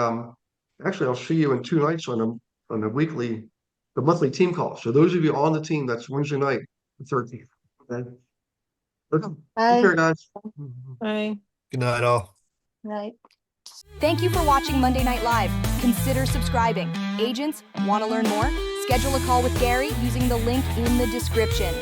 Speaker 2: actually I'll see you in 2 nights on the monthly team call. So those of you on the team, that's Wednesday night, the 13th. Okay. Take care, guys.
Speaker 6: Bye.
Speaker 4: Good night, all.
Speaker 5: Right.
Speaker 1: Thank you for watching Monday Night Live. Consider subscribing. Agents, want to learn more? Schedule a call with Gary using the link in the description.